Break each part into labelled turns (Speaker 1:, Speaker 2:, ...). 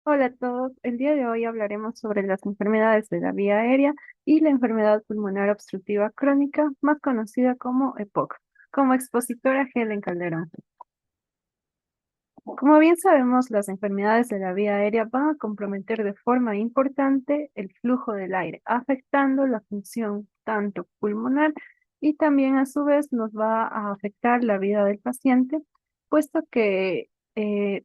Speaker 1: Hola a todos, el día de hoy hablaremos sobre las enfermedades de la vía aérea y la enfermedad pulmonar obstructiva crónica, más conocida como EPOC, como expositora Helen Calderón. Como bien sabemos, las enfermedades de la vía aérea van a comprometer de forma importante el flujo del aire, afectando la función tanto pulmonar y también a su vez nos va a afectar la vida del paciente, puesto que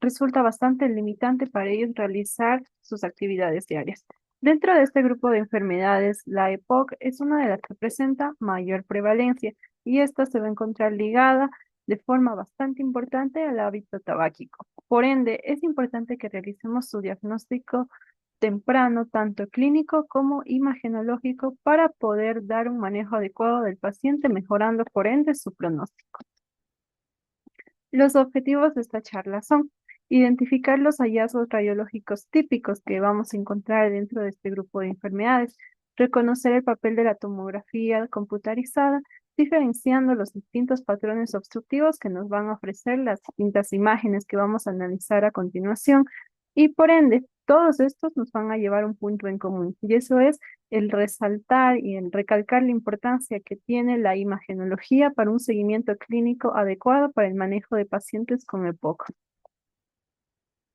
Speaker 1: resulta bastante limitante para ellos realizar sus actividades diarias. Dentro de este grupo de enfermedades, la EPOC es una de las que presenta mayor prevalencia y esta se va a encontrar ligada de forma bastante importante al hábito tabáquico. Por ende, es importante que realicemos su diagnóstico temprano, tanto clínico como imagenológico, para poder dar un manejo adecuado del paciente, mejorando por ende su pronóstico. Los objetivos de esta charla son identificar los hallazgos radiológicos típicos que vamos a encontrar dentro de este grupo de enfermedades, reconocer el papel de la tomografía computarizada, diferenciando los distintos patrones obstructivos que nos van a ofrecer las distintas imágenes que vamos a analizar a continuación, y por ende, todos estos nos van a llevar a un punto en común, y eso es el resaltar y el recalcar la importancia que tiene la imagenología para un seguimiento clínico adecuado para el manejo de pacientes con EPOC.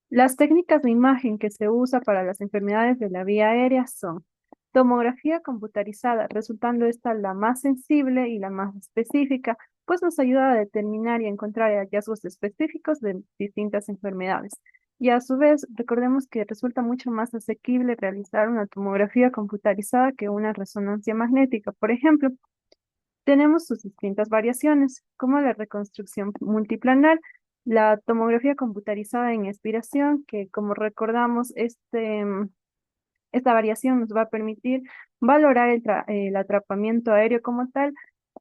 Speaker 1: Las técnicas de imagen que se usa para las enfermedades de la vía aérea son tomografía computarizada, resultando esta la más sensible y la más específica, pues nos ayuda a determinar y encontrar hallazgos específicos de distintas enfermedades. Y a su vez, recordemos que resulta mucho más asequible realizar una tomografía computarizada que una resonancia magnética. Por ejemplo, tenemos sus distintas variaciones, como la reconstrucción multiplanar, la tomografía computarizada en expiración, que como recordamos, esta variación nos va a permitir valorar el atrapamiento aéreo como tal,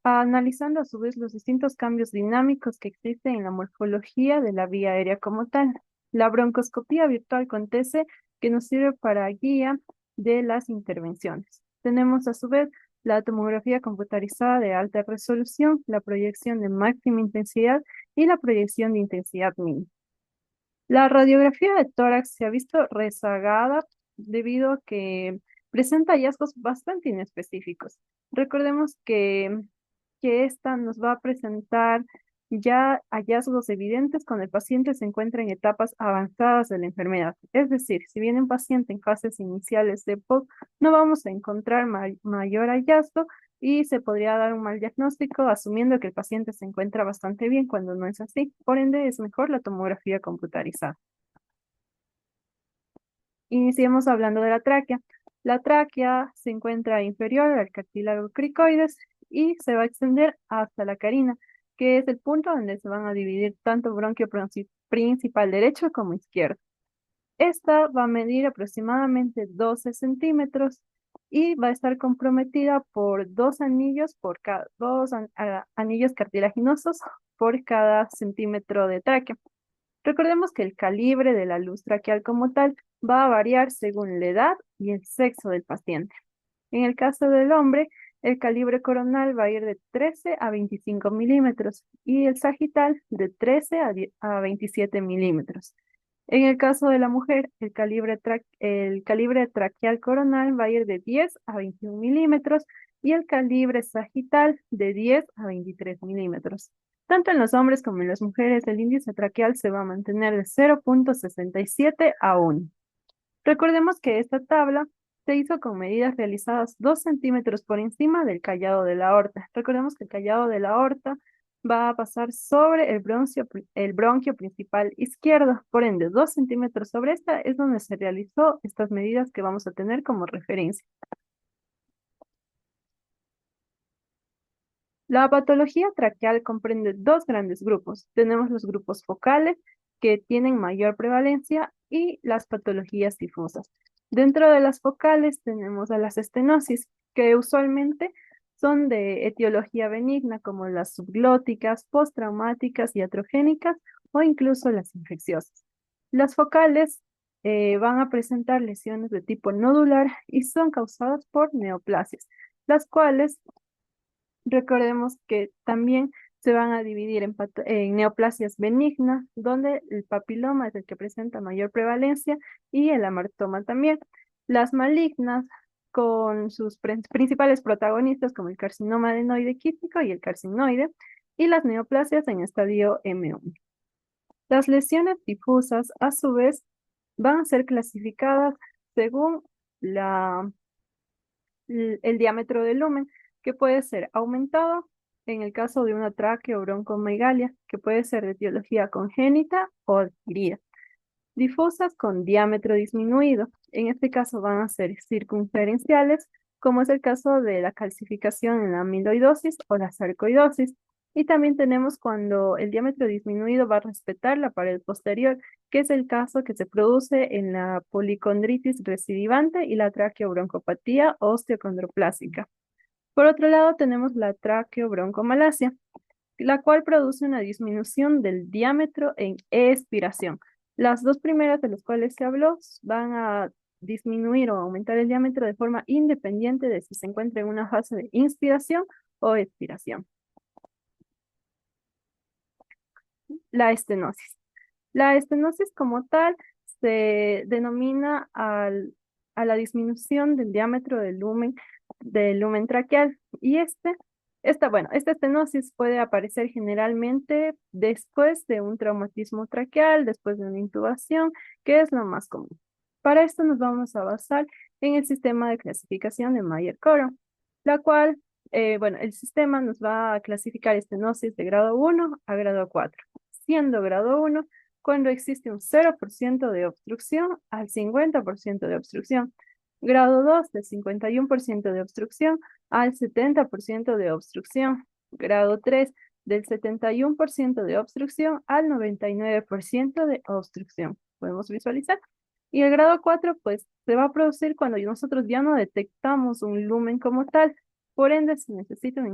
Speaker 1: analizando a su vez los distintos cambios dinámicos que existen en la morfología de la vía aérea como tal. La broncoscopía virtual con TC, que nos sirve para guía de las intervenciones. Tenemos a su vez la tomografía computarizada de alta resolución, la proyección de máxima intensidad y la proyección de intensidad mínima. La radiografía de tórax se ha visto rezagada debido a que presenta hallazgos bastante inespecíficos. Recordemos que esta nos va a presentar ya hallazgos evidentes cuando el paciente se encuentra en etapas avanzadas de la enfermedad. Es decir, si viene un paciente en fases iniciales de POC, no vamos a encontrar mayor hallazgo y se podría dar un mal diagnóstico asumiendo que el paciente se encuentra bastante bien cuando no es así. Por ende, es mejor la tomografía computarizada. Iniciemos hablando de la tráquea. La tráquea se encuentra inferior al cartílago cricoides y se va a extender hasta la carina, que es el punto donde se van a dividir tanto bronquio principal derecho como izquierdo. Esta va a medir aproximadamente 12 centímetros y va a estar comprometida por dos anillos por cada anillos cartilaginosos por cada centímetro de tráquea. Recordemos que el calibre de la luz traqueal como tal va a variar según la edad y el sexo del paciente. En el caso del hombre, el calibre coronal va a ir de 13 a 25 milímetros y el sagital de 13 a 27 milímetros. En el caso de la mujer, el calibre traqueal coronal va a ir de 10 a 21 milímetros y el calibre sagital de 10 a 23 milímetros. Tanto en los hombres como en las mujeres, el índice traqueal se va a mantener de 0,67 a 1. Recordemos que esta tabla se hizo con medidas realizadas 2 centímetros por encima del callado de la aorta. Recordemos que el callado de la aorta va a pasar sobre el bronquio principal izquierdo. Por ende, 2 centímetros sobre esta es donde se realizó estas medidas que vamos a tener como referencia. La patología traqueal comprende dos grandes grupos. Tenemos los grupos focales, que tienen mayor prevalencia, y las patologías difusas. Dentro de las focales tenemos a las estenosis, que usualmente son de etiología benigna, como las subglóticas, postraumáticas, iatrogénicas o incluso las infecciosas. Las focales van a presentar lesiones de tipo nodular y son causadas por neoplasias, las cuales recordemos que también se van a dividir en neoplasias benignas, donde el papiloma es el que presenta mayor prevalencia y el amartoma también. Las malignas, con sus principales protagonistas como el carcinoma adenoide quístico y el carcinoide, y las neoplasias en estadio M1. Las lesiones difusas, a su vez, van a ser clasificadas según la el diámetro del lumen, que puede ser aumentado en el caso de una tráqueo o broncomegalia, que puede ser de etiología congénita o adquirida. Difusas con diámetro disminuido, en este caso van a ser circunferenciales, como es el caso de la calcificación en la amiloidosis o la sarcoidosis. Y también tenemos cuando el diámetro disminuido va a respetar la pared posterior, que es el caso que se produce en la policondritis recidivante y la traqueobroncopatía osteocondroplásica. Por otro lado, tenemos la traqueobroncomalacia, la cual produce una disminución del diámetro en expiración. Las dos primeras de las cuales se habló van a disminuir o aumentar el diámetro de forma independiente de si se encuentra en una fase de inspiración o expiración. La estenosis. La estenosis como tal se denomina a la disminución del diámetro del lumen traqueal y esta estenosis puede aparecer generalmente después de un traumatismo traqueal, después de una intubación, que es lo más común. Para esto nos vamos a basar en el sistema de clasificación de Mayer-Koro, la cual, el sistema nos va a clasificar estenosis de grado 1 a grado 4, siendo grado 1 cuando existe un 0% de obstrucción al 50% de obstrucción. Grado 2 del 51% de obstrucción al 70% de obstrucción. Grado 3 del 71% de obstrucción al 99% de obstrucción. Podemos visualizar. Y el grado 4, pues, se va a producir cuando nosotros ya no detectamos un lumen como tal. Por ende, se necesita una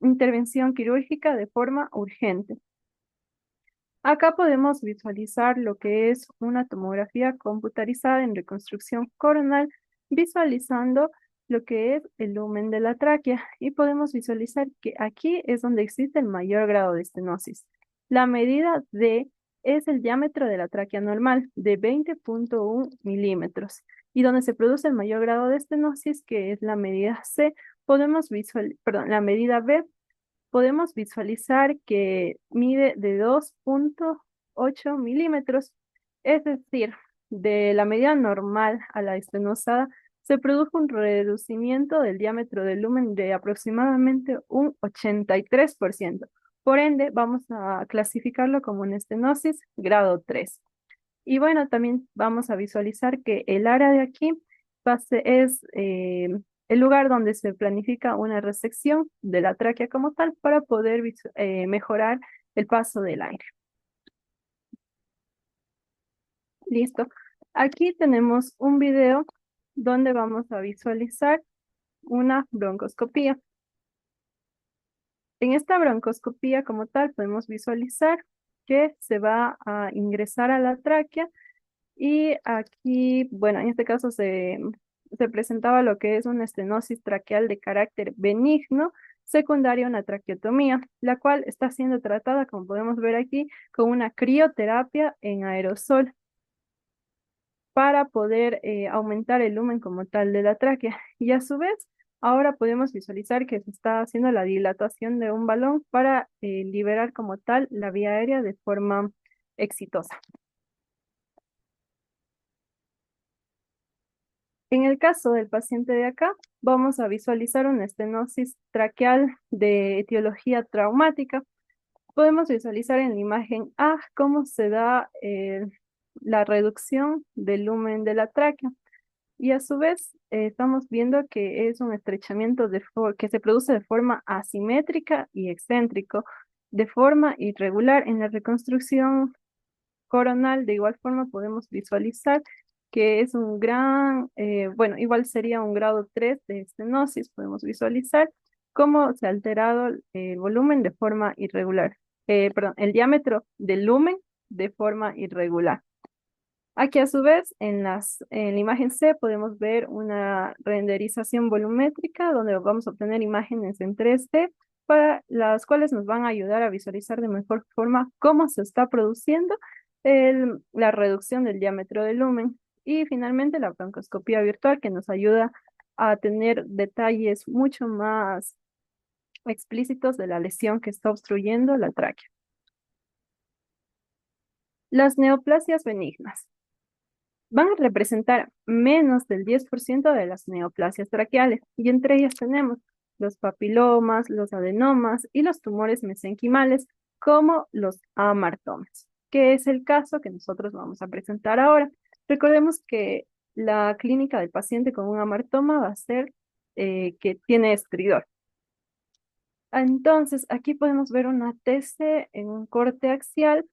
Speaker 1: intervención quirúrgica de forma urgente. Acá podemos visualizar lo que es una tomografía computarizada en reconstrucción coronal, visualizando lo que es el lumen de la tráquea y podemos visualizar que aquí es donde existe el mayor grado de estenosis. La medida D es el diámetro de la tráquea normal de 20.1 milímetros y donde se produce el mayor grado de estenosis, que es la medida C, la medida B podemos visualizar que mide de 2.8 milímetros, es decir, de la medida normal a la estenosada, se produjo un reducimiento del diámetro del lumen de aproximadamente un 83%. Por ende, vamos a clasificarlo como una estenosis grado 3. Y bueno, también vamos a visualizar que el área de aquí es el lugar donde se planifica una resección de la tráquea como tal para poder mejorar el paso del aire. Listo. Aquí tenemos un video donde vamos a visualizar una broncoscopía. En esta broncoscopía como tal podemos visualizar que se va a ingresar a la tráquea. Y aquí, bueno, en este caso se presentaba lo que es una estenosis traqueal de carácter benigno, secundaria a una traqueotomía, la cual está siendo tratada, como podemos ver aquí, con una crioterapia en aerosol para poder aumentar el lumen como tal de la tráquea. Y a su vez, ahora podemos visualizar que se está haciendo la dilatación de un balón para liberar como tal la vía aérea de forma exitosa. En el caso del paciente de acá, vamos a visualizar una estenosis traqueal de etiología traumática. Podemos visualizar en la imagen A cómo se da la reducción del lumen de la tráquea. Y a su vez, estamos viendo que es un estrechamiento que se produce de forma asimétrica y excéntrico, de forma irregular. En la reconstrucción coronal, de igual forma podemos visualizar que es igual sería un grado 3 de estenosis, podemos visualizar cómo se ha alterado el volumen de forma irregular, el diámetro del lumen de forma irregular. Aquí a su vez, en la imagen C podemos ver una renderización volumétrica donde vamos a obtener imágenes en 3D para las cuales nos van a ayudar a visualizar de mejor forma cómo se está produciendo la reducción del diámetro del lumen. Y finalmente la broncoscopía virtual, que nos ayuda a tener detalles mucho más explícitos de la lesión que está obstruyendo la tráquea. Las neoplasias benignas van a representar menos del 10% de las neoplasias traqueales, y entre ellas tenemos los papilomas, los adenomas y los tumores mesenquimales, como los amartomas, que es el caso que nosotros vamos a presentar ahora. Recordemos que la clínica del paciente con un amartoma va a ser que tiene estridor. Entonces, aquí podemos ver una TC en un corte axial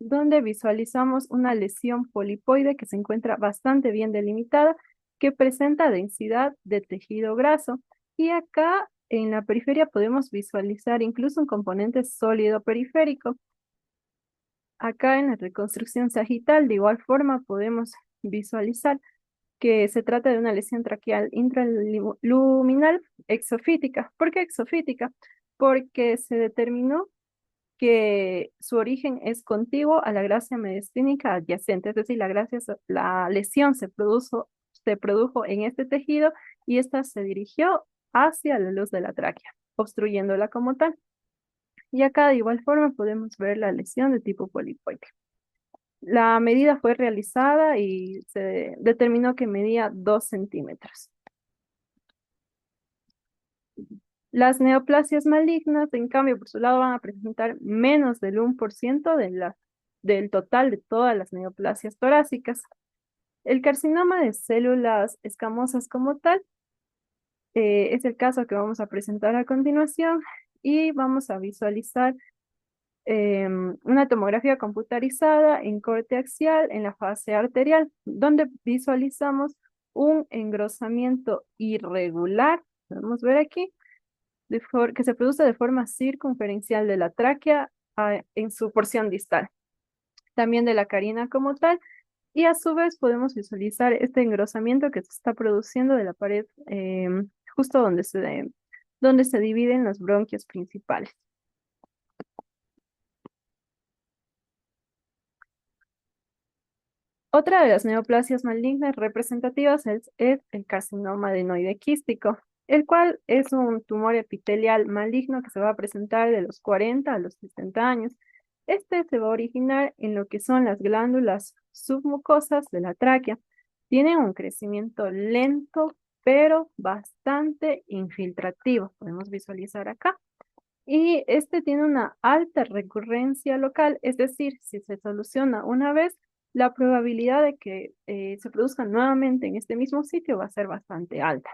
Speaker 1: donde visualizamos una lesión polipoide que se encuentra bastante bien delimitada, que presenta densidad de tejido graso. Y acá en la periferia podemos visualizar incluso un componente sólido periférico. Acá en la reconstrucción sagital, de igual forma, podemos visualizar que se trata de una lesión traqueal intraluminal exofítica. ¿Por qué exofítica? Porque se determinó que su origen es contiguo a la gracia mediastínica adyacente, es decir, la lesión se produjo en este tejido y ésta se dirigió hacia la luz de la tráquea, obstruyéndola como tal. Y acá de igual forma podemos ver la lesión de tipo polipoide. La medida fue realizada y se determinó que medía 2 centímetros. Las neoplasias malignas, en cambio, por su lado, van a presentar menos del 1% del total de todas las neoplasias torácicas. El carcinoma de células escamosas como tal es el caso que vamos a presentar a continuación, y vamos a visualizar una tomografía computarizada en corte axial en la fase arterial, donde visualizamos un engrosamiento irregular, podemos ver aquí, que se produce de forma circunferencial de la tráquea en su porción distal, también de la carina como tal, y a su vez podemos visualizar este engrosamiento que se está produciendo de la pared justo donde se dividen los bronquios principales. Otra de las neoplasias malignas representativas es el carcinoma adenoide quístico, el cual es un tumor epitelial maligno que se va a presentar de los 40 a los 60 años. Este se va a originar en lo que son las glándulas submucosas de la tráquea. Tiene un crecimiento lento, pero bastante infiltrativo. Podemos visualizar acá. Y este tiene una alta recurrencia local, es decir, si se soluciona una vez, la probabilidad de que se produzca nuevamente en este mismo sitio va a ser bastante alta.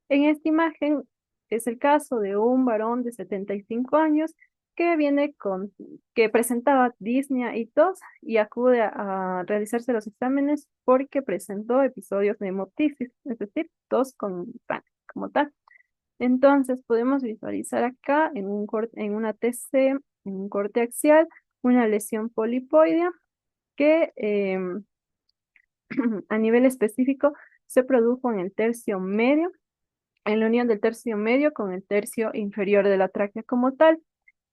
Speaker 1: En esta imagen es el caso de un varón de 75 años que presentaba disnea y tos, y acude a realizarse los exámenes porque presentó episodios de hemoptisis, es decir, tos con sangre como tal. Entonces podemos visualizar acá en una TC, en un corte axial, una lesión polipoidea que a nivel específico se produjo en el tercio medio, en la unión del tercio medio con el tercio inferior de la tráquea como tal.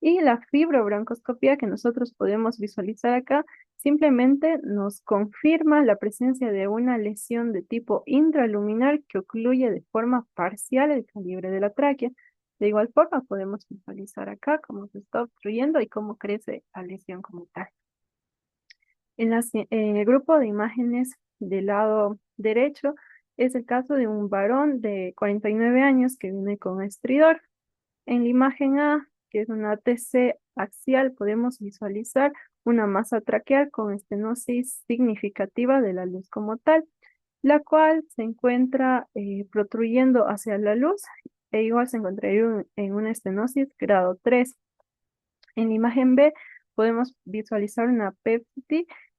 Speaker 1: Y la fibrobroncoscopía que nosotros podemos visualizar acá simplemente nos confirma la presencia de una lesión de tipo intraluminar que ocluye de forma parcial el calibre de la tráquea. De igual forma podemos visualizar acá cómo se está obstruyendo y cómo crece la lesión como tal. En el grupo de imágenes del lado derecho es el caso de un varón de 49 años que viene con estridor. En la imagen A, que es una TC axial, podemos visualizar una masa traqueal con estenosis significativa de la luz como tal, la cual se encuentra protruyendo hacia la luz, e igual se encontraría en una estenosis grado 3. En la imagen B podemos visualizar una PET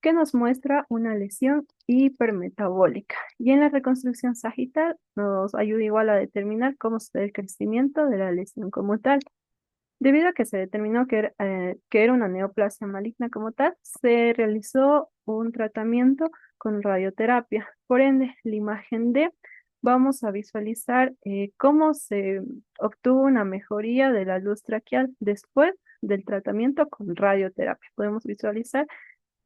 Speaker 1: que nos muestra una lesión hipermetabólica. Y en la reconstrucción sagital nos ayuda igual a determinar cómo se da el crecimiento de la lesión como tal. Debido a que se determinó que era una neoplasia maligna como tal, se realizó un tratamiento con radioterapia. Por ende, la imagen D vamos a visualizar cómo se obtuvo una mejoría de la luz traqueal después del tratamiento con radioterapia. Podemos visualizar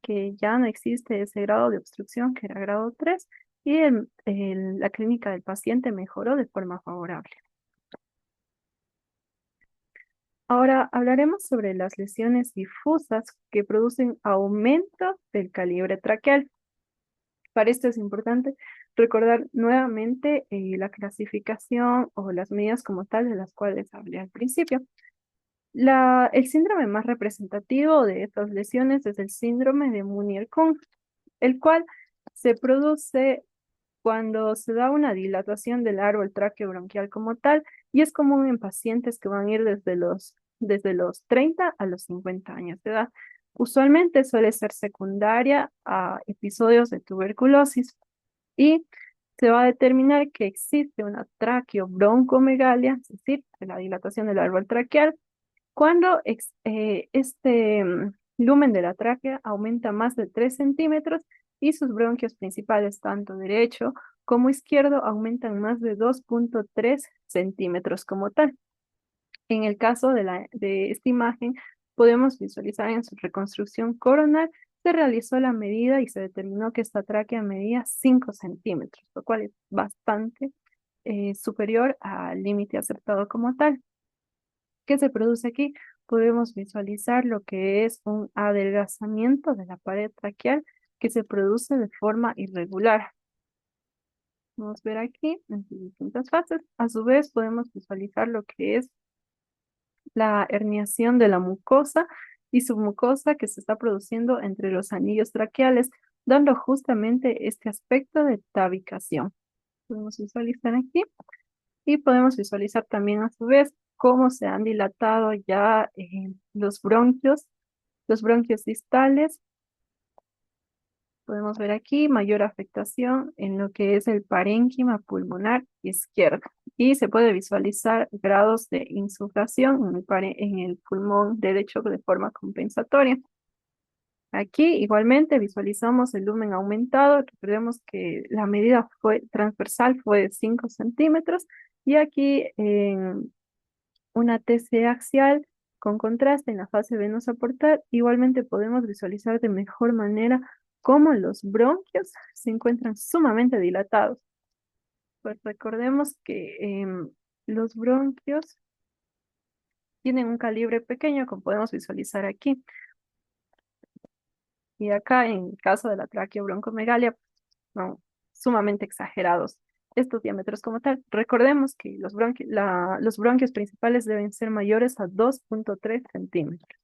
Speaker 1: que ya no existe ese grado de obstrucción que era grado 3 y la clínica del paciente mejoró de forma favorable. Ahora hablaremos sobre las lesiones difusas que producen aumento del calibre traqueal. Para esto es importante recordar nuevamente la clasificación o las medidas como tal de las cuales hablé al principio. El síndrome más representativo de estas lesiones es el síndrome de Munier-Kuhn, el cual se produce cuando se da una dilatación del árbol tráqueo-bronquial como tal, y es común en pacientes que van a ir desde los 30 a los 50 años de edad. Usualmente suele ser secundaria a episodios de tuberculosis y se va a determinar que existe una traqueobroncomegalia, es decir, la dilatación del árbol traqueal, cuando este lumen de la tráquea aumenta más de 3 centímetros y sus bronquios principales, tanto derecho como izquierdo, aumentan más de 2,3 centímetros como tal. En el caso de esta imagen, podemos visualizar en su reconstrucción coronal, se realizó la medida y se determinó que esta tráquea medía 5 centímetros, lo cual es bastante superior al límite aceptado como tal. ¿Qué se produce aquí? Podemos visualizar lo que es un adelgazamiento de la pared traqueal que se produce de forma irregular. Vamos a ver aquí en sus distintas fases. A su vez, podemos visualizar lo que es la herniación de la mucosa y submucosa que se está produciendo entre los anillos traqueales, dando justamente este aspecto de tabicación. Podemos visualizar aquí y podemos visualizar también a su vez cómo se han dilatado ya los bronquios distales. Podemos ver aquí mayor afectación en lo que es el parénquima pulmonar izquierdo y se puede visualizar grados de insuflación en el pulmón derecho de forma compensatoria. Aquí igualmente visualizamos el lumen aumentado. Recordemos que la medida transversal fue de 5 centímetros y aquí en una TC axial con contraste en la fase venosa portal, igualmente podemos visualizar de mejor manera cómo los bronquios se encuentran sumamente dilatados. Pues recordemos que los bronquios tienen un calibre pequeño, como podemos visualizar aquí. Y acá, en el caso de la traqueobroncomegalia, son sumamente exagerados estos diámetros como tal. Recordemos que los bronquios principales deben ser mayores a 2,3 centímetros.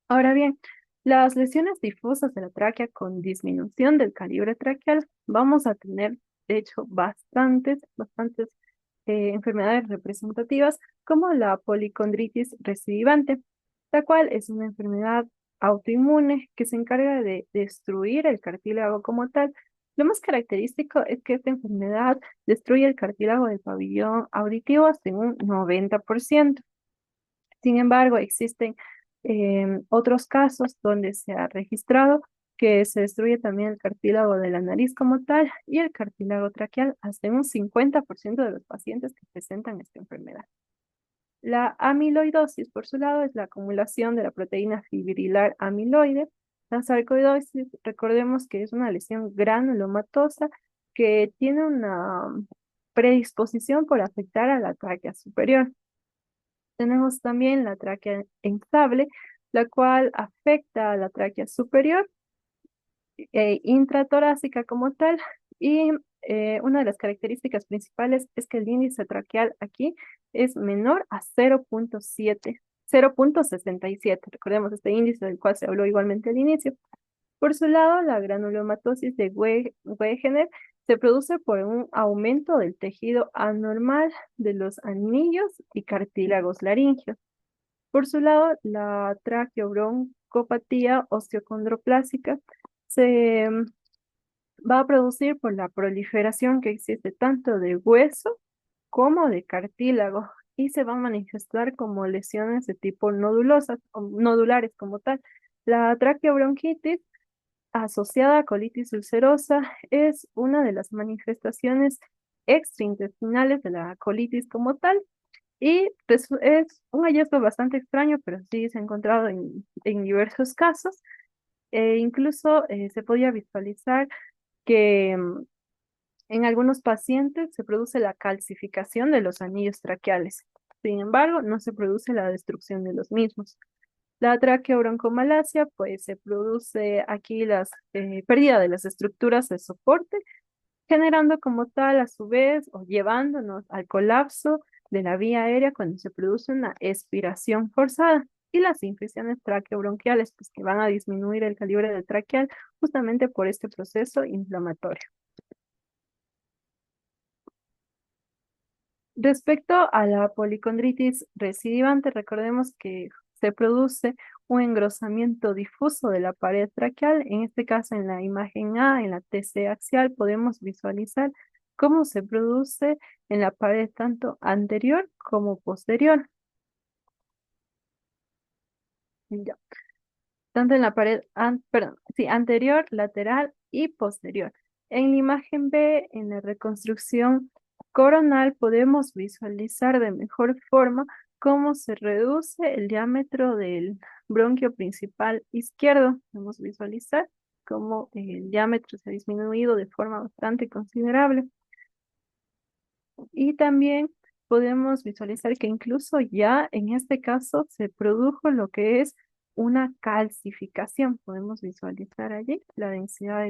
Speaker 1: Ahora bien, las lesiones difusas de la tráquea con disminución del calibre traqueal, vamos a tener, de hecho, bastantes enfermedades representativas, como la policondritis recidivante, la cual es una enfermedad autoinmune que se encarga de destruir el cartílago como tal. Lo más característico es que esta enfermedad destruye el cartílago del pabellón auditivo hasta en un 90%. Sin embargo, existen otros casos donde se ha registrado que se destruye también el cartílago de la nariz como tal y el cartílago traqueal hasta en un 50% de los pacientes que presentan esta enfermedad. La amiloidosis, por su lado, es la acumulación de la proteína fibrilar amiloide. La sarcoidosis, recordemos que es una lesión granulomatosa que tiene una predisposición por afectar a la tráquea superior. Tenemos también la tráquea estable, la cual afecta a la tráquea superior e intratorácica como tal. Y una de las características principales es que el índice traqueal aquí es menor a 0,67. Recordemos este índice del cual se habló igualmente al inicio. Por su lado, la granulomatosis de Wegener se produce por un aumento del tejido anormal de los anillos y cartílagos laringeos. Por su lado, la traqueobroncopatía osteocondroplásica se va a producir por la proliferación que existe tanto de hueso como de cartílago y se va a manifestar como lesiones de tipo nodulosas o nodulares como tal. La traqueobronquitis asociada a colitis ulcerosa es una de las manifestaciones extraintestinales de la colitis como tal. Y pues, es un hallazgo bastante extraño, pero sí se ha encontrado en diversos casos. Incluso se podía visualizar que en algunos pacientes se produce la calcificación de los anillos traqueales. Sin embargo, no se produce la destrucción de los mismos. La traqueobroncomalacia, pues se produce aquí las pérdida de las estructuras de soporte, generando como tal a su vez o llevándonos al colapso de la vía aérea cuando se produce una expiración forzada. Y las infecciones traqueobronquiales, pues que van a disminuir el calibre del traqueal justamente por este proceso inflamatorio. Respecto a la policondritis recidivante, recordemos que se produce un engrosamiento difuso de la pared traqueal. En este caso, en la imagen A, en la TC axial, podemos visualizar cómo se produce en la pared tanto anterior como posterior. Ya. Tanto en la pared, perdón, sí, anterior, lateral y posterior. En la imagen B, en la reconstrucción coronal, podemos visualizar de mejor forma cómo se reduce el diámetro del bronquio principal izquierdo. Podemos visualizar cómo el diámetro se ha disminuido de forma bastante considerable. Y también podemos visualizar que incluso ya en este caso se produjo lo que es una calcificación. Podemos visualizar allí la densidad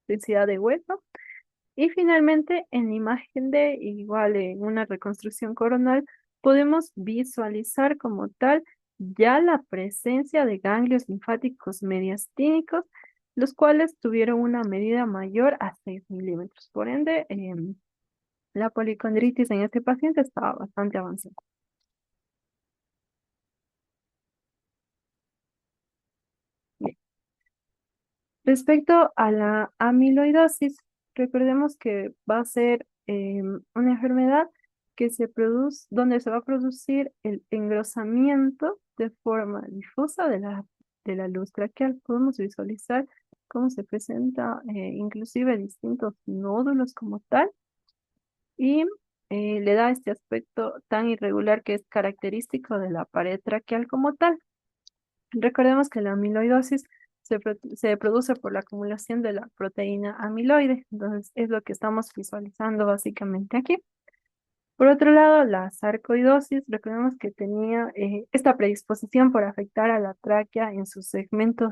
Speaker 1: densidad de hueso. Y finalmente, en la imagen de igual en una reconstrucción coronal, podemos visualizar como tal ya la presencia de ganglios linfáticos mediastínicos, los cuales tuvieron una medida mayor a 6 milímetros. Por ende, la policondritis en este paciente estaba bastante avanzada. Bien. Respecto a la amiloidosis, recordemos que va a ser una enfermedad que se produce, donde se va a producir el engrosamiento de forma difusa de la luz traqueal. Podemos visualizar cómo se presenta inclusive distintos nódulos como tal y le da este aspecto tan irregular que es característico de la pared traqueal como tal. Recordemos que la amiloidosis se produce por la acumulación de la proteína amiloide, entonces es lo que estamos visualizando básicamente aquí. Por otro lado, la sarcoidosis, recordemos que tenía esta predisposición por afectar a la tráquea en su segmento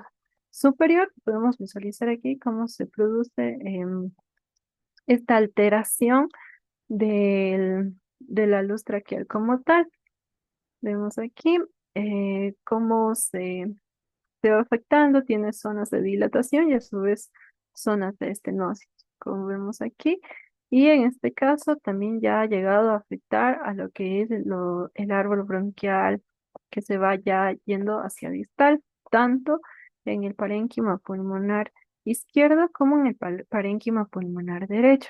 Speaker 1: superior. Podemos visualizar aquí cómo se produce esta alteración de la luz traqueal como tal. Vemos aquí cómo se va afectando, tiene zonas de dilatación y a su vez zonas de estenosis, como vemos aquí. Y en este caso también ya ha llegado a afectar a lo que es el árbol bronquial, que se va ya yendo hacia distal, tanto en el parénquima pulmonar izquierdo como en el parénquima pulmonar derecho.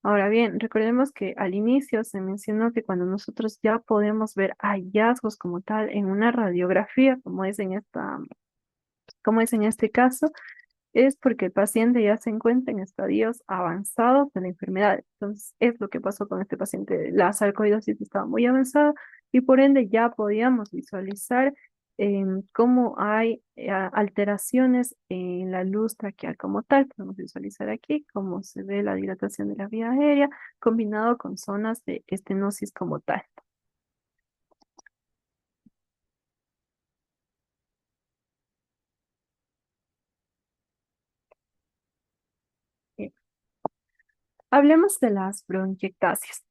Speaker 1: Ahora bien, recordemos que al inicio se mencionó que cuando nosotros ya podemos ver hallazgos como tal en una radiografía, como es en este caso, es porque el paciente ya se encuentra en estadios avanzados de la enfermedad. Entonces, es lo que pasó con este paciente. La sarcoidosis estaba muy avanzada y por ende ya podíamos visualizar cómo hay alteraciones en la luz traqueal como tal. Podemos visualizar aquí cómo se ve la dilatación de la vía aérea combinado con zonas de estenosis como tal. Bien. Hablemos de las bronquiectasias.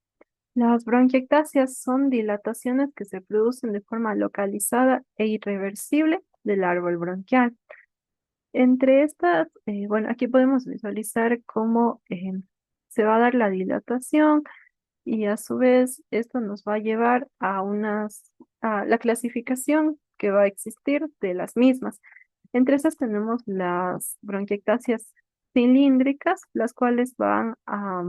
Speaker 1: Las bronquiectasias son dilataciones que se producen de forma localizada e irreversible del árbol bronquial. Entre estas, bueno, aquí podemos visualizar cómo se va a dar la dilatación y a su vez esto nos va a llevar a la clasificación que va a existir de las mismas. Entre esas tenemos las bronquiectasias cilíndricas, las cuales van a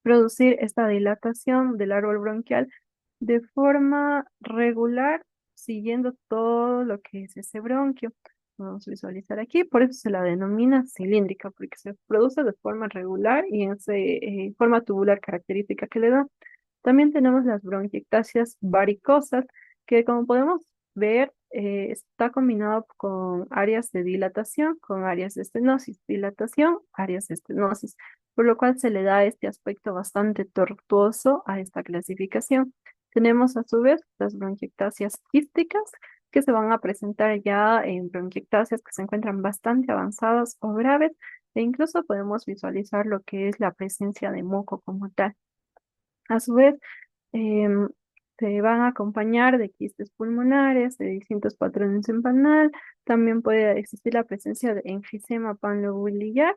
Speaker 1: producir esta dilatación del árbol bronquial de forma regular, siguiendo todo lo que es ese bronquio. Vamos a visualizar aquí, por eso se la denomina cilíndrica, porque se produce de forma regular y en esa forma tubular característica que le da. También tenemos las bronquiectasias varicosas, que como podemos ver, está combinado con áreas de dilatación, con áreas de estenosis, dilatación, áreas de estenosis, por lo cual se le da este aspecto bastante tortuoso a esta clasificación. Tenemos a su vez las bronquiectasias quísticas, que se van a presentar ya en bronquiectasias que se encuentran bastante avanzadas o graves, e incluso podemos visualizar lo que es la presencia de moco como tal. A su vez, em, se van a acompañar de quistes pulmonares, de distintos patrones en panal. También puede existir la presencia de enfisema panlobuliar,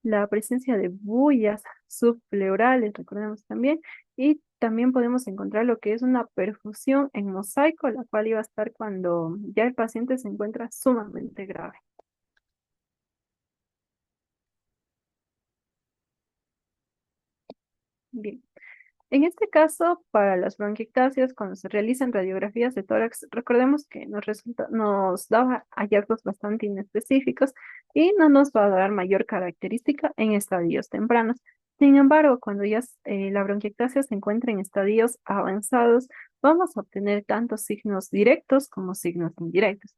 Speaker 1: la presencia de bullas subpleurales, recordemos también, y también podemos encontrar lo que es una perfusión en mosaico, la cual iba a estar cuando ya el paciente se encuentra sumamente grave. Bien. En este caso, para las bronquiectasias, cuando se realizan radiografías de tórax, recordemos que nos daba hallazgos bastante inespecíficos y no nos va a dar mayor característica en estadios tempranos. Sin embargo, cuando ya la bronquiectasia se encuentra en estadios avanzados, vamos a obtener tanto signos directos como signos indirectos.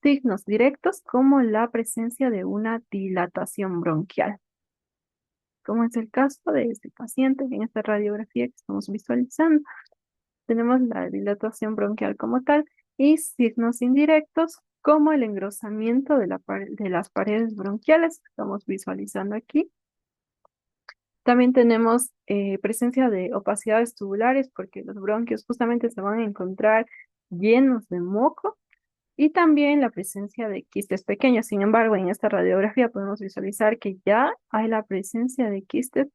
Speaker 1: Signos directos como la presencia de una dilatación bronquial, como es el caso de este paciente en esta radiografía que estamos visualizando. Tenemos la dilatación bronquial como tal y signos indirectos como el engrosamiento de, de las paredes bronquiales que estamos visualizando aquí. También tenemos presencia de opacidades tubulares porque los bronquios justamente se van a encontrar llenos de moco y también la presencia de quistes pequeños. Sin embargo, en esta radiografía podemos visualizar que ya hay la presencia de quistes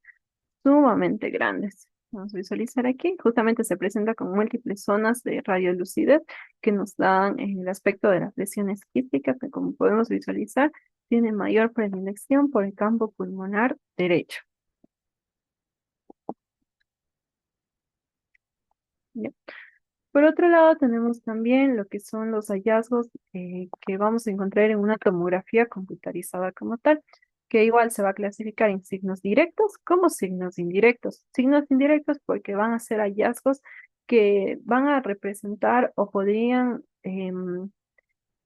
Speaker 1: sumamente grandes. Vamos a visualizar aquí. Justamente se presenta con múltiples zonas de radiolucidez que nos dan el aspecto de las lesiones quísticas, que como podemos visualizar, tiene mayor predilección por el campo pulmonar derecho. ¿Ya? Por otro lado, tenemos también lo que son los hallazgos que vamos a encontrar en una tomografía computarizada como tal, que igual se va a clasificar en signos directos como signos indirectos. Signos indirectos porque van a ser hallazgos que van a representar o podrían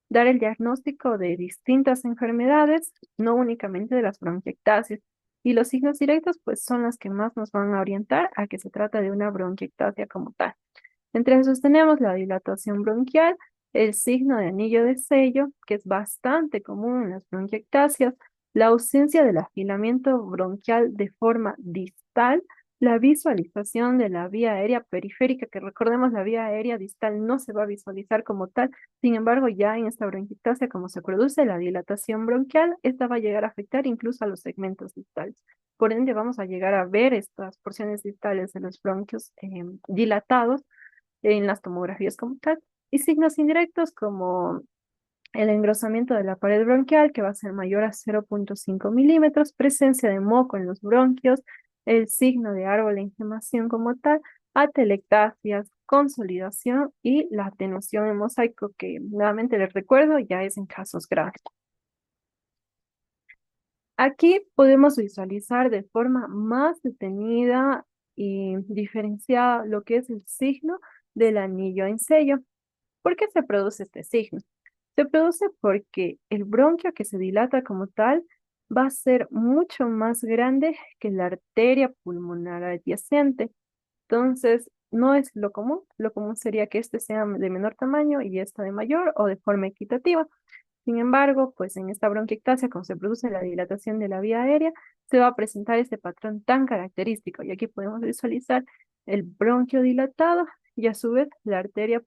Speaker 1: dar el diagnóstico de distintas enfermedades, no únicamente de las bronquiectasias. Y los signos directos, pues, son los que más nos van a orientar a que se trata de una bronquiectasia como tal. Entre esos tenemos la dilatación bronquial, el signo de anillo de sello, que es bastante común en las bronquiectasias, la ausencia del afilamiento bronquial de forma distal, la visualización de la vía aérea periférica, que recordemos la vía aérea distal no se va a visualizar como tal, sin embargo ya en esta bronquiectasia como se produce la dilatación bronquial, esta va a llegar a afectar incluso a los segmentos distales. Por ende vamos a llegar a ver estas porciones distales de los bronquios dilatados en las tomografías como tal, y signos indirectos como el engrosamiento de la pared bronquial, que va a ser mayor a 0,5 milímetros, presencia de moco en los bronquios, el signo de árbol de inflamación como tal, atelectasias, consolidación y la atenuación en mosaico, que nuevamente les recuerdo, ya es en casos graves. Aquí podemos visualizar de forma más detenida y diferenciada lo que es el signo del anillo en sello. ¿Por qué se produce este signo? Se produce porque el bronquio que se dilata como tal va a ser mucho más grande que la arteria pulmonar adyacente. Entonces, no es lo común. Lo común sería que este sea de menor tamaño y esta de mayor o de forma equitativa. Sin embargo, pues en esta bronquiectasia, como se produce la dilatación de la vía aérea, se va a presentar este patrón tan característico. Y aquí podemos visualizar el bronquio dilatado y a su vez la arteria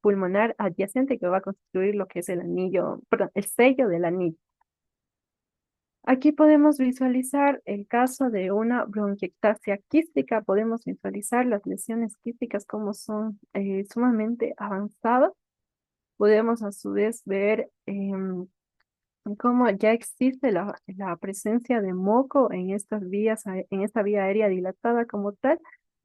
Speaker 1: pulmonar adyacente que va a constituir lo que es el anillo, perdón, el sello del anillo. Aquí podemos visualizar el caso de una bronquiectasia quística. Podemos visualizar las lesiones quísticas como son sumamente avanzadas. Podemos a su vez ver cómo ya existe la presencia de moco en estas vías, en esta vía aérea dilatada como tal,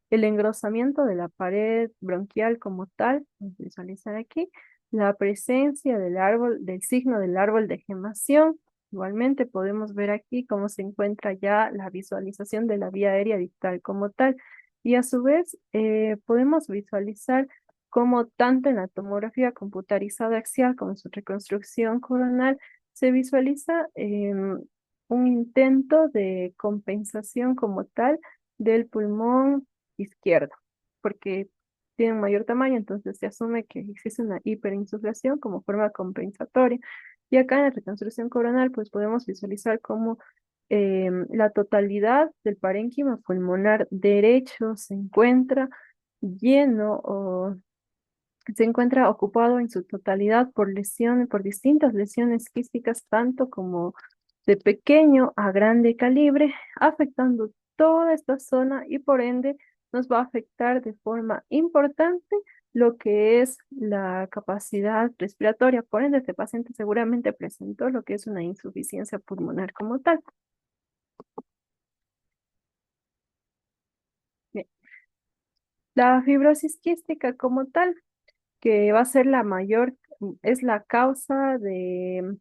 Speaker 1: el engrosamiento de la pared bronquial como tal, vamos a visualizar aquí, la presencia del árbol, del signo del árbol de gemación. Igualmente podemos ver aquí cómo se encuentra ya la visualización de la vía aérea distal como tal. Y a su vez podemos visualizar cómo tanto en la tomografía computarizada axial como en su reconstrucción coronal se visualiza un intento de compensación como tal del pulmón izquierdo, porque tienen mayor tamaño, entonces se asume que existe una hiperinsuflación como forma compensatoria. Y acá en la reconstrucción coronal, pues podemos visualizar cómo la totalidad del parénquima pulmonar derecho se encuentra lleno o se encuentra ocupado en su totalidad por lesiones, por distintas lesiones quísticas, tanto como de pequeño a grande calibre, afectando toda esta zona y por ende nos va a afectar de forma importante lo que es la capacidad respiratoria. Por ende, este paciente seguramente presentó lo que es una insuficiencia pulmonar como tal. Bien. La fibrosis quística como tal, que va a ser la mayor, es la causa de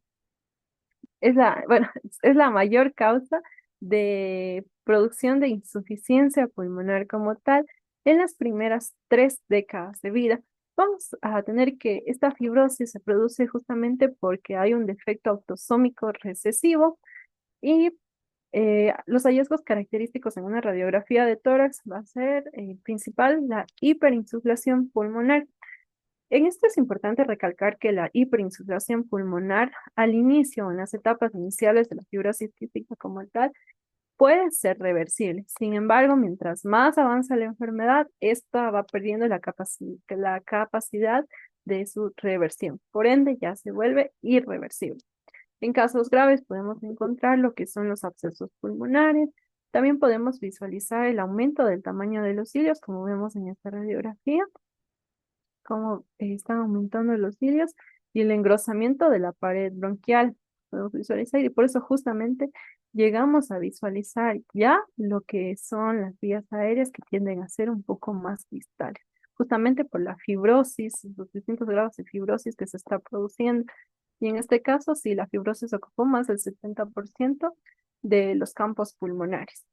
Speaker 1: bueno, es la mayor causa de producción de insuficiencia pulmonar como tal en las primeras 3 décadas de vida. Vamos a tener que esta fibrosis se produce justamente porque hay un defecto autosómico recesivo y los hallazgos característicos en una radiografía de tórax va a ser principal la hiperinsuflación pulmonar. En esto es importante recalcar que la hiperinsuflación pulmonar al inicio, en las etapas iniciales de la fibrosis quística como tal, puede ser reversible. Sin embargo, mientras más avanza la enfermedad, esta va perdiendo la capacidad de su reversión. Por ende, ya se vuelve irreversible. En casos graves podemos encontrar lo que son los abscesos pulmonares. También podemos visualizar el aumento del tamaño de los cilios, como vemos en esta radiografía cómo están aumentando los cilios y el engrosamiento de la pared bronquial. Podemos visualizar y por eso justamente llegamos a visualizar ya lo que son las vías aéreas que tienden a ser un poco más distales, justamente por la fibrosis, los distintos grados de fibrosis que se está produciendo. Y en este caso, sí, la fibrosis ocupó más del 70% de los campos pulmonares.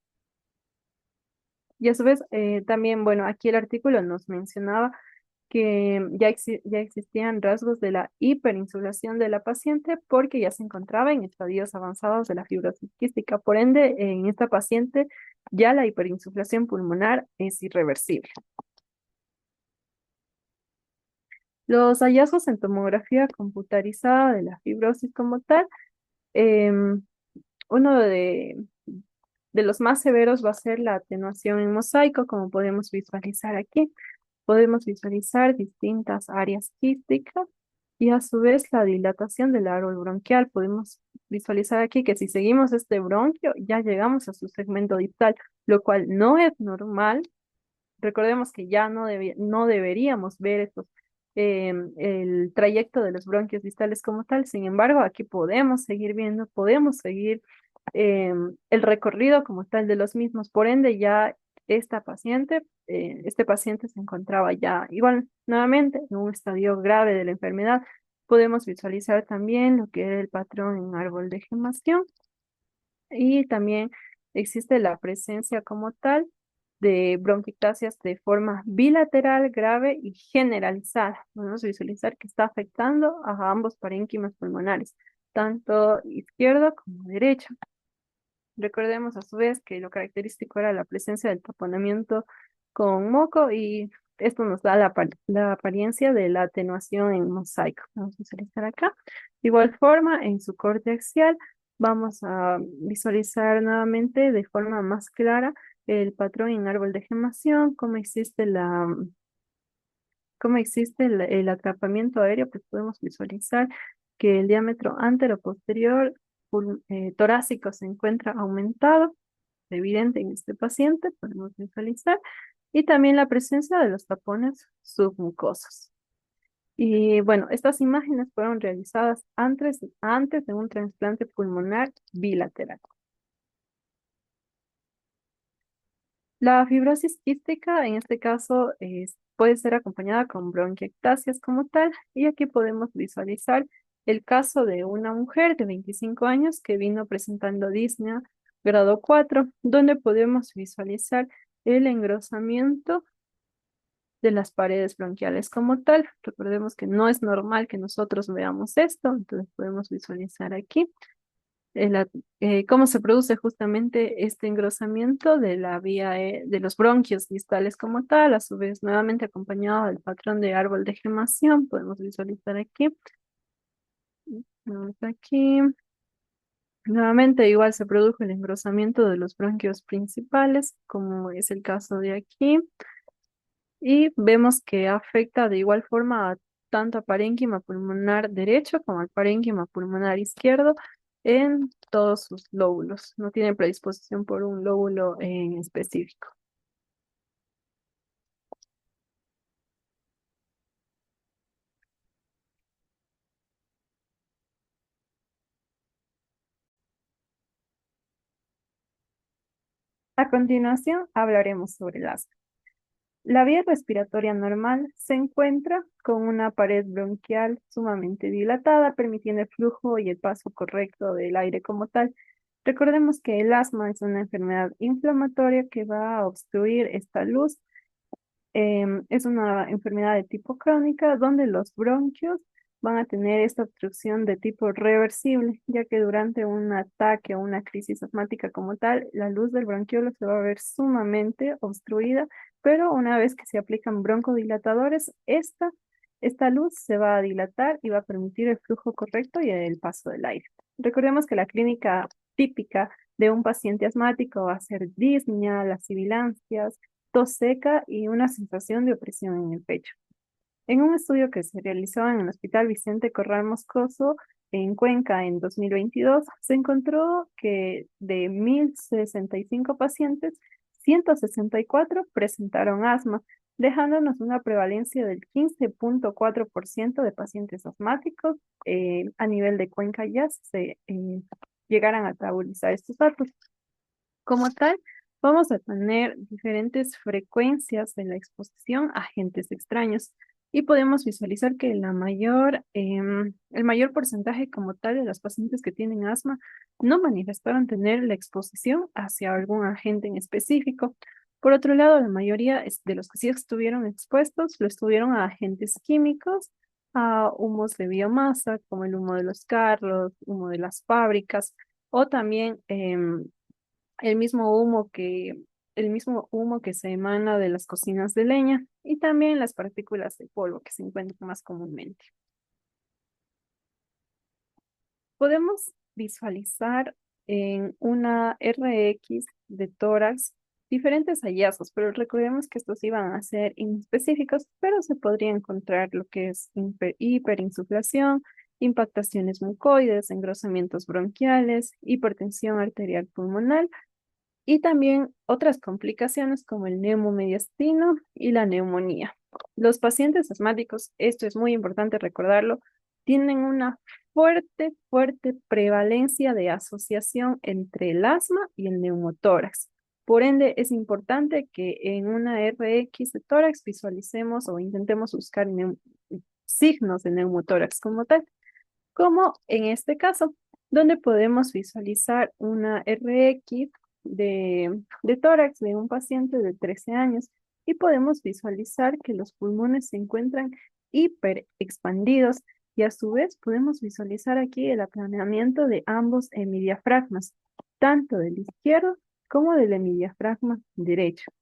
Speaker 1: Y a su vez, también, bueno, aquí el artículo nos mencionaba que ya existían rasgos de la hiperinsulación de la paciente porque ya se encontraba en estadios avanzados de la fibrosis quística. Por ende, en esta paciente ya la hiperinsuflación pulmonar es irreversible. Los hallazgos en tomografía computarizada de la fibrosis como tal, em, uno de los más severos va a ser la atenuación en mosaico, como podemos visualizar aquí. Podemos visualizar distintas áreas quísticas y a su vez la dilatación del árbol bronquial. Podemos visualizar aquí que si seguimos este bronquio ya llegamos a su segmento distal, lo cual no es normal. Recordemos que ya no deberíamos ver el trayecto de los bronquios distales como tal. Sin embargo, aquí podemos seguir viendo, podemos seguir el recorrido como tal de los mismos. Por ende, ya este paciente se encontraba ya igual nuevamente en un estadio grave de la enfermedad. Podemos visualizar también lo que era el patrón en árbol de gemación y también existe la presencia como tal de bronquiectasias de forma bilateral, grave y generalizada. Podemos visualizar que está afectando a ambos parénquimas pulmonares, tanto izquierdo como derecho. Recordemos a su vez que lo característico era la presencia del taponamiento con moco y esto nos da la apariencia de la atenuación en mosaico. Vamos a visualizar acá. De igual forma, en su corte axial vamos a visualizar nuevamente de forma más clara el patrón en árbol de gemación, cómo existe el atrapamiento aéreo, pues podemos visualizar que el diámetro anteroposterior torácico se encuentra aumentado, evidente en este paciente, podemos visualizar, y también la presencia de los tapones submucosos. Y bueno, estas imágenes fueron realizadas antes de un trasplante pulmonar bilateral. La fibrosis quística, en este caso, puede ser acompañada con bronquiectasias como tal, y aquí podemos visualizar el caso de una mujer de 25 años que vino presentando disnea grado 4, donde podemos visualizar el engrosamiento de las paredes bronquiales como tal. Recordemos que no es normal que nosotros veamos esto, entonces podemos visualizar aquí cómo se produce justamente este engrosamiento de la vía de los bronquios distales como tal, a su vez nuevamente acompañado del patrón de árbol de gemación. Podemos visualizar aquí. Vamos aquí. Nuevamente igual se produjo el engrosamiento de los bronquios principales, como es el caso de aquí. Y vemos que afecta de igual forma tanto a parénquima pulmonar derecho como al parénquima pulmonar izquierdo en todos sus lóbulos. No tiene predisposición por un lóbulo en específico. A continuación hablaremos sobre el asma. La vía respiratoria normal se encuentra con una pared bronquial sumamente dilatada, permitiendo el flujo y el paso correcto del aire como tal. Recordemos que el asma es una enfermedad inflamatoria que va a obstruir esta luz. Es una enfermedad de tipo crónica donde los bronquios van a tener esta obstrucción de tipo reversible, ya que durante un ataque o una crisis asmática como tal, la luz del bronquiolo se va a ver sumamente obstruida, pero una vez que se aplican broncodilatadores, esta luz se va a dilatar y va a permitir el flujo correcto y el paso del aire. Recordemos que la clínica típica de un paciente asmático va a ser disnea, las sibilancias, tos seca y una sensación de opresión en el pecho. En un estudio que se realizó en el Hospital Vicente Corral Moscoso en Cuenca en 2022, se encontró que de 1.065 pacientes, 164 presentaron asma, dejándonos una prevalencia del 15.4% de pacientes asmáticos. A nivel de Cuenca ya se llegaran a tabulizar estos datos. Como tal, vamos a tener diferentes frecuencias de la exposición a agentes extraños y podemos visualizar que el mayor porcentaje como tal de los pacientes que tienen asma no manifestaron tener la exposición hacia algún agente en específico. Por otro lado, la mayoría de los que sí estuvieron expuestos lo estuvieron a agentes químicos, a humos de biomasa, como el humo de los carros, humo de las fábricas, o también el mismo humo que, el mismo humo que se emana de las cocinas de leña y también las partículas de polvo que se encuentran más comúnmente. Podemos visualizar en una RX de tórax diferentes hallazgos, pero recordemos que estos iban a ser inespecíficos, pero se podría encontrar lo que es hiperinsuflación, impactaciones mucoides, engrosamientos bronquiales, hipertensión arterial pulmonar y también otras complicaciones como el neumomediastino y la neumonía. Los pacientes asmáticos, esto es muy importante recordarlo, tienen una fuerte prevalencia de asociación entre el asma y el neumotórax. Por ende, es importante que en una RX de tórax visualicemos o intentemos buscar signos de neumotórax como tal, como en este caso, donde podemos visualizar una RX de tórax de un paciente de 13 años y podemos visualizar que los pulmones se encuentran hiper expandidos y a su vez podemos visualizar aquí el aplanamiento de ambos hemidiafragmas, tanto del izquierdo como del hemidiafragma derecho.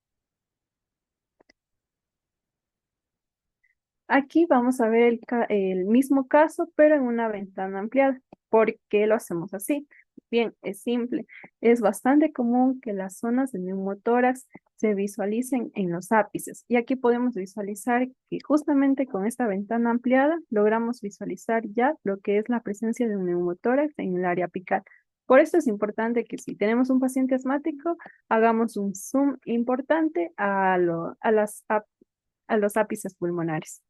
Speaker 1: Aquí vamos a ver el mismo caso, pero en una ventana ampliada. ¿Por qué lo hacemos así? Bien, es simple. Es bastante común que las zonas de neumotórax se visualicen en los ápices. Y aquí podemos visualizar que justamente con esta ventana ampliada logramos visualizar ya lo que es la presencia de un neumotórax en el área apical. Por eso es importante que si tenemos un paciente asmático, hagamos un zoom importante a los ápices pulmonares.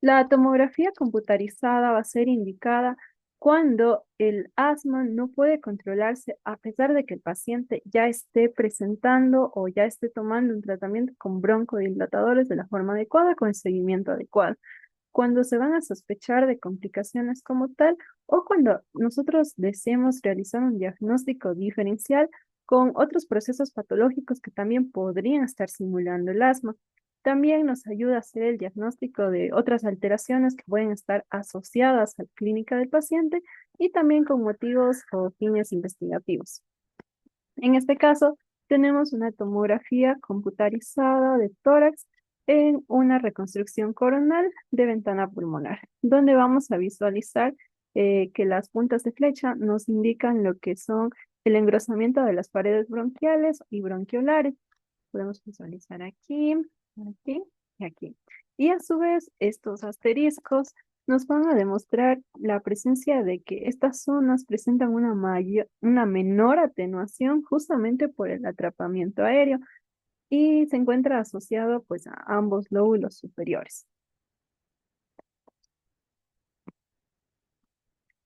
Speaker 1: La tomografía computarizada va a ser indicada cuando el asma no puede controlarse a pesar de que el paciente ya esté presentando o ya esté tomando un tratamiento con broncodilatadores de la forma adecuada, con el seguimiento adecuado. Cuando se van a sospechar de complicaciones como tal o cuando nosotros deseemos realizar un diagnóstico diferencial con otros procesos patológicos que también podrían estar simulando el asma. También nos ayuda a hacer el diagnóstico de otras alteraciones que pueden estar asociadas a la clínica del paciente y también con motivos o fines investigativos. En este caso, tenemos una tomografía computarizada de tórax en una reconstrucción coronal de ventana pulmonar, donde vamos a visualizar que las puntas de flecha nos indican lo que son el engrosamiento de las paredes bronquiales y bronquiolares. Podemos visualizar aquí, aquí y aquí. Y a su vez, estos asteriscos nos van a demostrar la presencia de que estas zonas presentan una menor atenuación justamente por el atrapamiento aéreo y se encuentra asociado pues a ambos lóbulos superiores.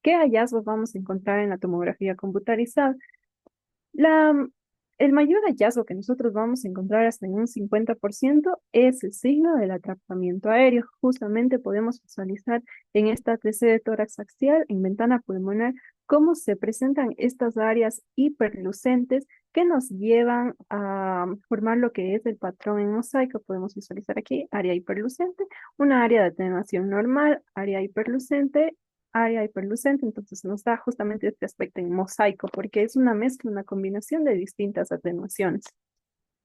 Speaker 1: ¿Qué hallazgos vamos a encontrar en la tomografía computarizada? La, el mayor hallazgo que nosotros vamos a encontrar hasta en un 50% es el signo del atrapamiento aéreo. Justamente podemos visualizar en esta TC de tórax axial, en ventana pulmonar, cómo se presentan estas áreas hiperlucentes que nos llevan a formar lo que es el patrón en mosaico. Podemos visualizar aquí área hiperlucente, una área de atenuación normal, área hiperlucente, entonces nos da justamente este aspecto en mosaico, porque es una mezcla, una combinación de distintas atenuaciones.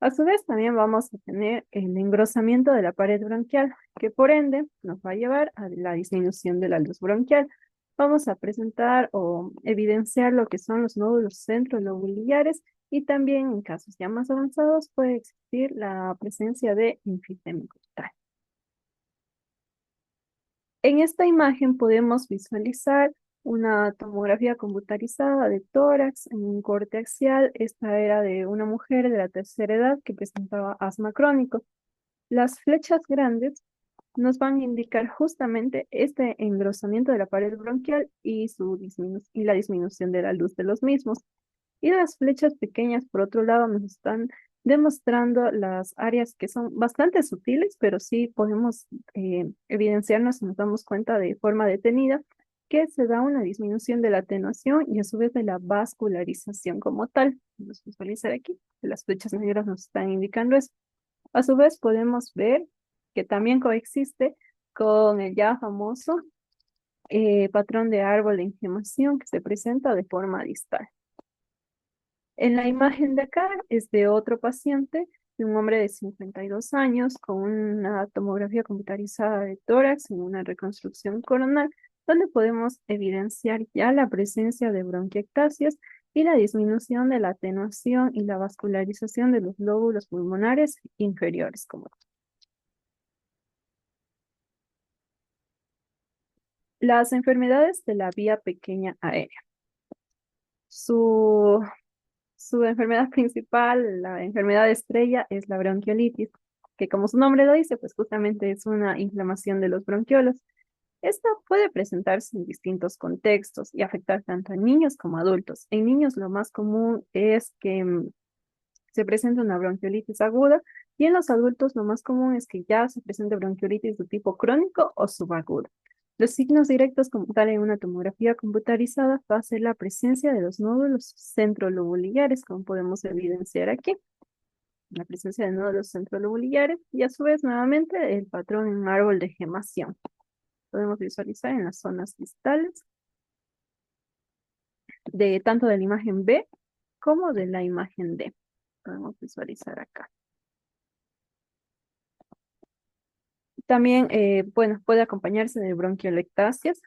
Speaker 1: A su vez, también vamos a tener el engrosamiento de la pared bronquial, que por ende nos va a llevar a la disminución de la luz bronquial. Vamos a presentar o evidenciar lo que son los nódulos centrolobulares y también en casos ya más avanzados puede existir la presencia de enfisema occipital. En esta imagen podemos visualizar una tomografía computarizada de tórax en un corte axial. Esta era de una mujer de la tercera edad que presentaba asma crónico. Las flechas grandes nos van a indicar justamente este engrosamiento de la pared bronquial y, y la disminución de la luz de los mismos. Y las flechas pequeñas, por otro lado, nos están demostrando las áreas que son bastante sutiles, pero sí podemos evidenciarnos y nos damos cuenta de forma detenida que se da una disminución de la atenuación y a su vez de la vascularización como tal. Vamos a visualizar aquí, que las flechas negras nos están indicando eso. A su vez podemos ver que también coexiste con el ya famoso patrón de árbol de inflamación que se presenta de forma distal. En la imagen de acá es de otro paciente, de un hombre de 52 años, con una tomografía computarizada de tórax en una reconstrucción coronal, donde podemos evidenciar ya la presencia de bronquiectasias y la disminución de la atenuación y la vascularización de los lóbulos pulmonares inferiores. Las enfermedades de la vía pequeña aérea. Su Su enfermedad principal, la enfermedad estrella, es la bronquiolitis, que como su nombre lo dice, pues justamente es una inflamación de los bronquiolos. Esta puede presentarse en distintos contextos y afectar tanto a niños como a adultos. En niños lo más común es que se presente una bronquiolitis aguda y en los adultos lo más común es que ya se presente bronquiolitis de tipo crónico o subagudo. Los signos directos como tal en una tomografía computarizada va a ser la presencia de los nódulos centrolobulares, como podemos evidenciar aquí. La presencia de nódulos centrolobulares y a su vez nuevamente el patrón en árbol de gemación. Podemos visualizar en las zonas distales de tanto de la imagen B como de la imagen D. Podemos visualizar acá. También, bueno, puede acompañarse de bronquiolectasias,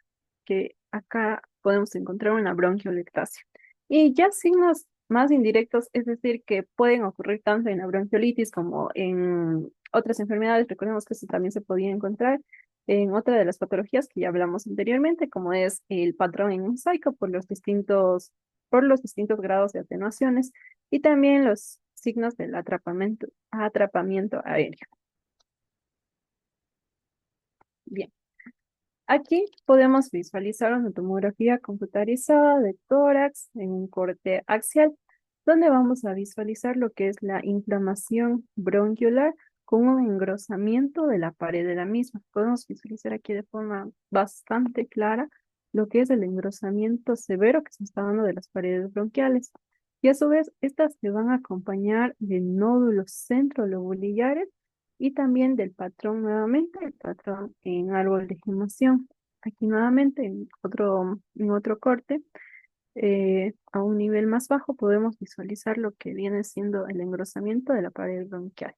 Speaker 1: que acá podemos encontrar una bronquiolectasia. Y ya signos más indirectos, es decir, que pueden ocurrir tanto en la bronquiolitis como en otras enfermedades. Recordemos que esto también se podía encontrar en otra de las patologías que ya hablamos anteriormente, como es el patrón en mosaico por los distintos grados de atenuaciones y también los signos del atrapamiento aéreo. Bien. Aquí podemos visualizar una tomografía computarizada de tórax en un corte axial, donde vamos a visualizar lo que es la inflamación bronquiolar con un engrosamiento de la pared de la misma. Podemos visualizar aquí de forma bastante clara lo que es el engrosamiento severo que se está dando de las paredes bronquiales. Y a su vez, estas se van a acompañar de nódulos centrolobulares y también del patrón nuevamente, el patrón en árbol de gemación. Aquí nuevamente en otro corte, a un nivel más bajo, podemos visualizar lo que viene siendo el engrosamiento de la pared bronquial.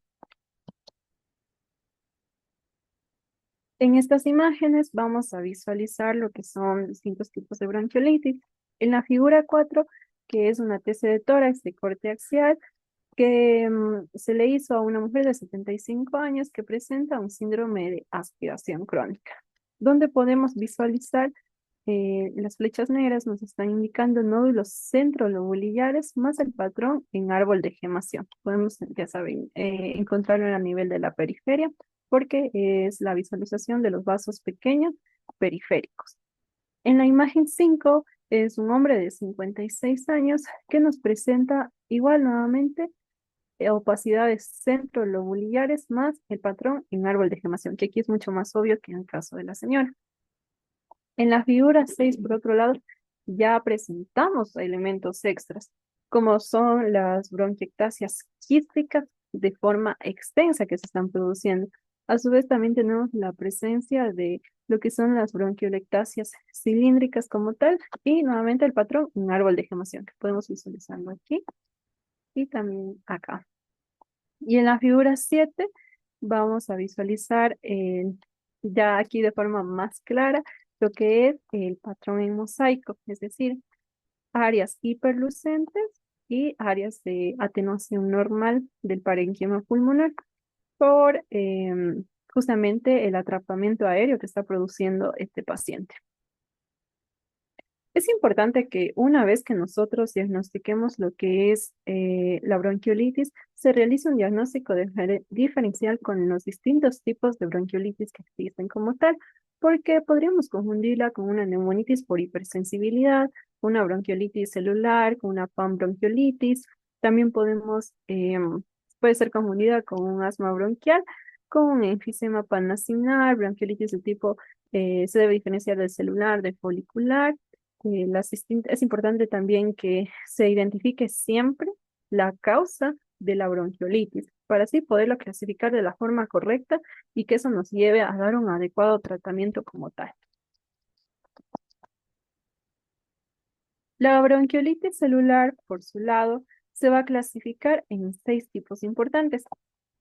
Speaker 1: En estas imágenes vamos a visualizar lo que son distintos tipos de bronquiolitis. En la figura 4, que es una TC de tórax de corte axial, que se le hizo a una mujer de 75 años que presenta un síndrome de aspiración crónica, donde podemos visualizar las flechas negras nos están indicando nódulos centrolobulares más el patrón en árbol de gemación. Podemos, ya saben, encontrarlo a nivel de la periferia porque es la visualización de los vasos pequeños periféricos. En la imagen 5 es un hombre de 56 años que nos presenta igual nuevamente opacidades centrolobulares más el patrón en árbol de gemación, que aquí es mucho más obvio que en el caso de la señora. En la figura 6, por otro lado, ya presentamos elementos extras, como son las bronquiectasias quísticas de forma extensa que se están produciendo. A su vez, también tenemos la presencia de lo que son las bronquiolectasias cilíndricas como tal, y nuevamente el patrón, un árbol de gemación, que podemos visualizarlo aquí y también acá. Y en la figura 7 vamos a visualizar ya aquí de forma más clara lo que es el patrón en mosaico, es decir, áreas hiperlucentes y áreas de atenuación normal del parénquima pulmonar por justamente el atrapamiento aéreo que está produciendo este paciente. Es importante que una vez que nosotros diagnostiquemos lo que es la bronquiolitis, se realice un diagnóstico diferencial con los distintos tipos de bronquiolitis que existen como tal, porque podríamos confundirla con una neumonitis por hipersensibilidad, una bronquiolitis celular, con una panbronquiolitis. También puede ser confundida con un asma bronquial, con un enfisema pannacinar, bronquiolitis de tipo, se debe diferenciar del celular, de folicular. Es importante también que se identifique siempre la causa de la bronquiolitis para así poderlo clasificar de la forma correcta y que eso nos lleve a dar un adecuado tratamiento como tal. La bronquiolitis celular, por su lado, se va a clasificar en 6 tipos importantes.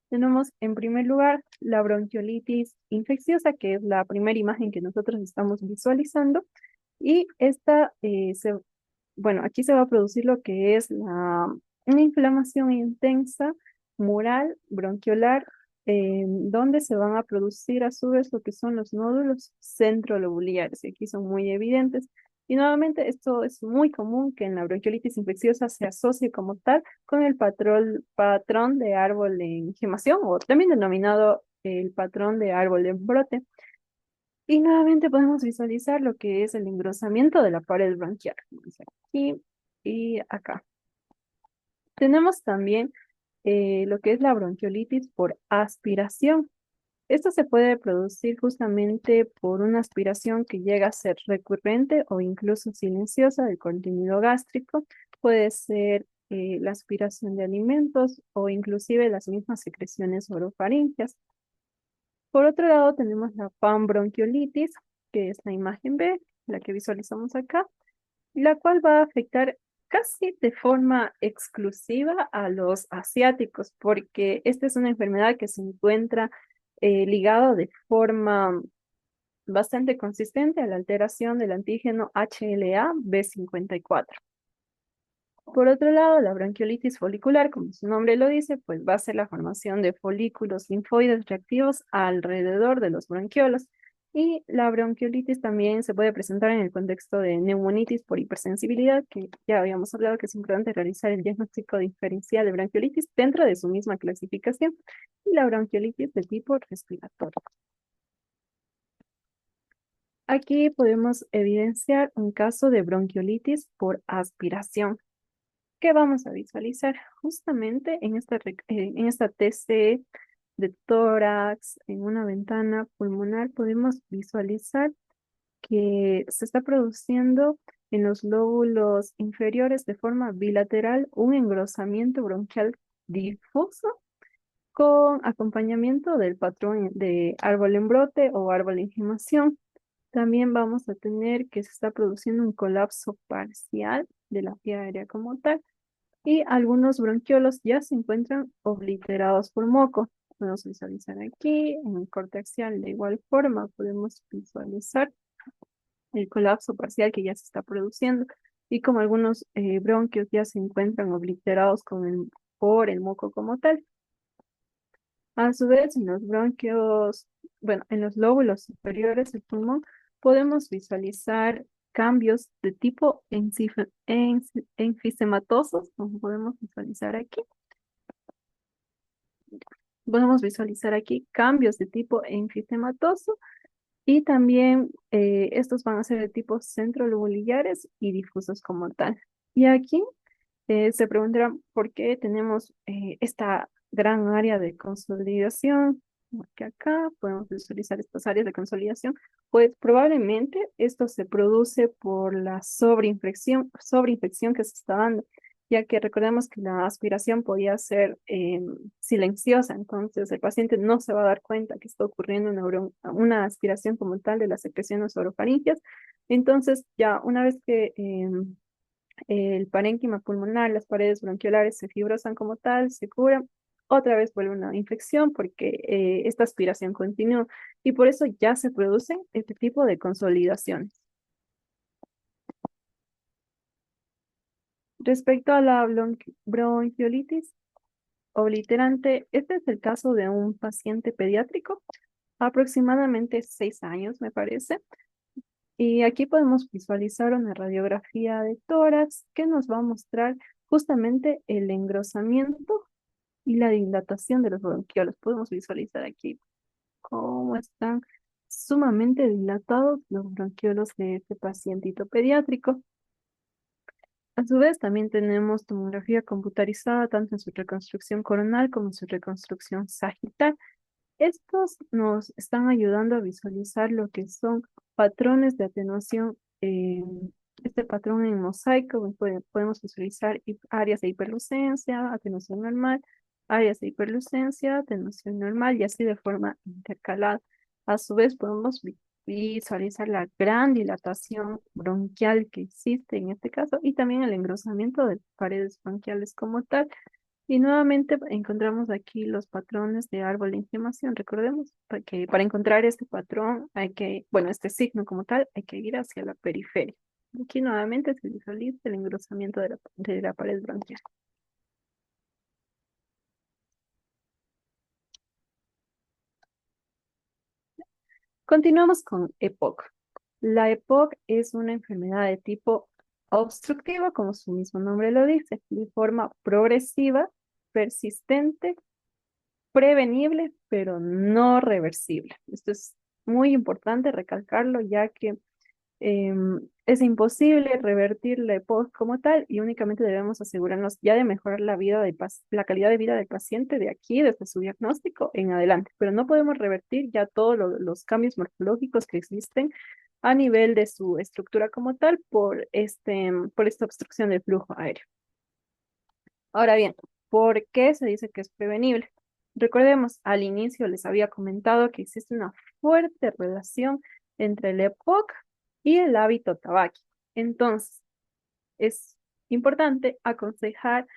Speaker 1: Tenemos en primer lugar la bronquiolitis infecciosa, que es la primera imagen que nosotros estamos visualizando, y esta bueno, aquí se va a producir lo que es una inflamación intensa, mural, bronquiolar, donde se van a producir a su vez lo que son los nódulos centrolobulares, y aquí son muy evidentes. Y nuevamente, esto es muy común que en la bronquiolitis infecciosa se asocie como tal con el patrón de árbol en gemación, o también denominado el patrón de árbol en brote. Y nuevamente podemos visualizar lo que es el engrosamiento de la pared bronquial. Aquí y acá. Tenemos también lo que es la bronquiolitis por aspiración. Esto se puede producir justamente por una aspiración que llega a ser recurrente o incluso silenciosa del contenido gástrico. Puede ser la aspiración de alimentos o inclusive las mismas secreciones orofaringeas. Por otro lado, tenemos la panbronquiolitis, que es la imagen B, la que visualizamos acá, la cual va a afectar casi de forma exclusiva a los asiáticos, porque esta es una enfermedad que se encuentra ligada de forma bastante consistente a la alteración del antígeno HLA-B54. Por otro lado, la bronquiolitis folicular, como su nombre lo dice, pues va a ser la formación de folículos linfoides reactivos alrededor de los bronquiolos. Y la bronquiolitis también se puede presentar en el contexto de neumonitis por hipersensibilidad, que ya habíamos hablado que es importante realizar el diagnóstico diferencial de bronquiolitis dentro de su misma clasificación, y la bronquiolitis de tipo respiratorio. Aquí podemos evidenciar un caso de bronquiolitis por aspiración. ¿Qué vamos a visualizar? Justamente en esta TC de tórax, en una ventana pulmonar, podemos visualizar que se está produciendo en los lóbulos inferiores de forma bilateral un engrosamiento bronquial difuso con acompañamiento del patrón de árbol en brote o árbol en gemación. También vamos a tener que se está produciendo un colapso parcial de la vía aérea como tal y algunos bronquiolos ya se encuentran obliterados por moco. Podemos visualizar aquí en el corte axial de igual forma, podemos visualizar el colapso parcial que ya se está produciendo y como algunos bronquios ya se encuentran obliterados por el moco como tal. A su vez, en los bronquios, bueno, en los lóbulos superiores del pulmón, podemos visualizar cambios de tipo enfisematosos, como podemos visualizar aquí. Podemos visualizar aquí cambios de tipo enfisematoso y también estos van a ser de tipo centrolobulares y difusos como tal. Y aquí se preguntarán por qué tenemos esta gran área de consolidación, porque acá podemos visualizar estas áreas de consolidación, pues probablemente esto se produce por la sobreinfección que se está dando, ya que recordemos que la aspiración podía ser silenciosa, entonces el paciente no se va a dar cuenta que está ocurriendo una aspiración como tal de las secreciones orofaringeas. Entonces, ya una vez que el parénquima pulmonar, las paredes bronquiolares se fibrosan como tal, se curan, otra vez vuelve una infección porque esta aspiración continúa y por eso ya se producen este tipo de consolidaciones. Respecto a la bronquiolitis obliterante, este es el caso de un paciente pediátrico, aproximadamente 6 años, me parece. Y aquí podemos visualizar una radiografía de tórax que nos va a mostrar justamente el engrosamiento y la dilatación de los bronquiolos. Podemos visualizar aquí cómo están sumamente dilatados los bronquiolos de este pacientito pediátrico. A su vez, también tenemos tomografía computarizada tanto en su reconstrucción coronal como en su reconstrucción sagital. Estos nos están ayudando a visualizar lo que son patrones de atenuación. Este patrón en mosaico, podemos visualizar áreas de hiperlucencia, atenuación normal, áreas de hiperlucencia, atenuación normal y así de forma intercalada. A su vez, podemos visualizar la gran dilatación bronquial que existe en este caso y también el engrosamiento de paredes bronquiales como tal. Y nuevamente encontramos aquí los patrones de árbol de inflamación. Recordemos que para encontrar este patrón hay que, bueno, este signo como tal, hay que ir hacia la periferia. Aquí nuevamente se visualiza el engrosamiento de la pared bronquial. Continuamos con EPOC. La EPOC es una enfermedad de tipo obstructiva, como su mismo nombre lo dice, de forma progresiva, persistente, prevenible, pero no reversible. Esto es muy importante recalcarlo, ya que es imposible revertir la EPOC como tal y únicamente debemos asegurarnos ya de mejorar la calidad de vida del paciente de aquí, desde su diagnóstico en adelante, pero no podemos revertir ya todos los cambios morfológicos que existen a nivel de su estructura como tal por esta obstrucción del flujo aéreo. Ahora bien, ¿por qué se dice que es prevenible? Recordemos, al inicio les había comentado que existe una fuerte relación entre el EPOC y el hábito tabáquico. Entonces, es importante aconsejar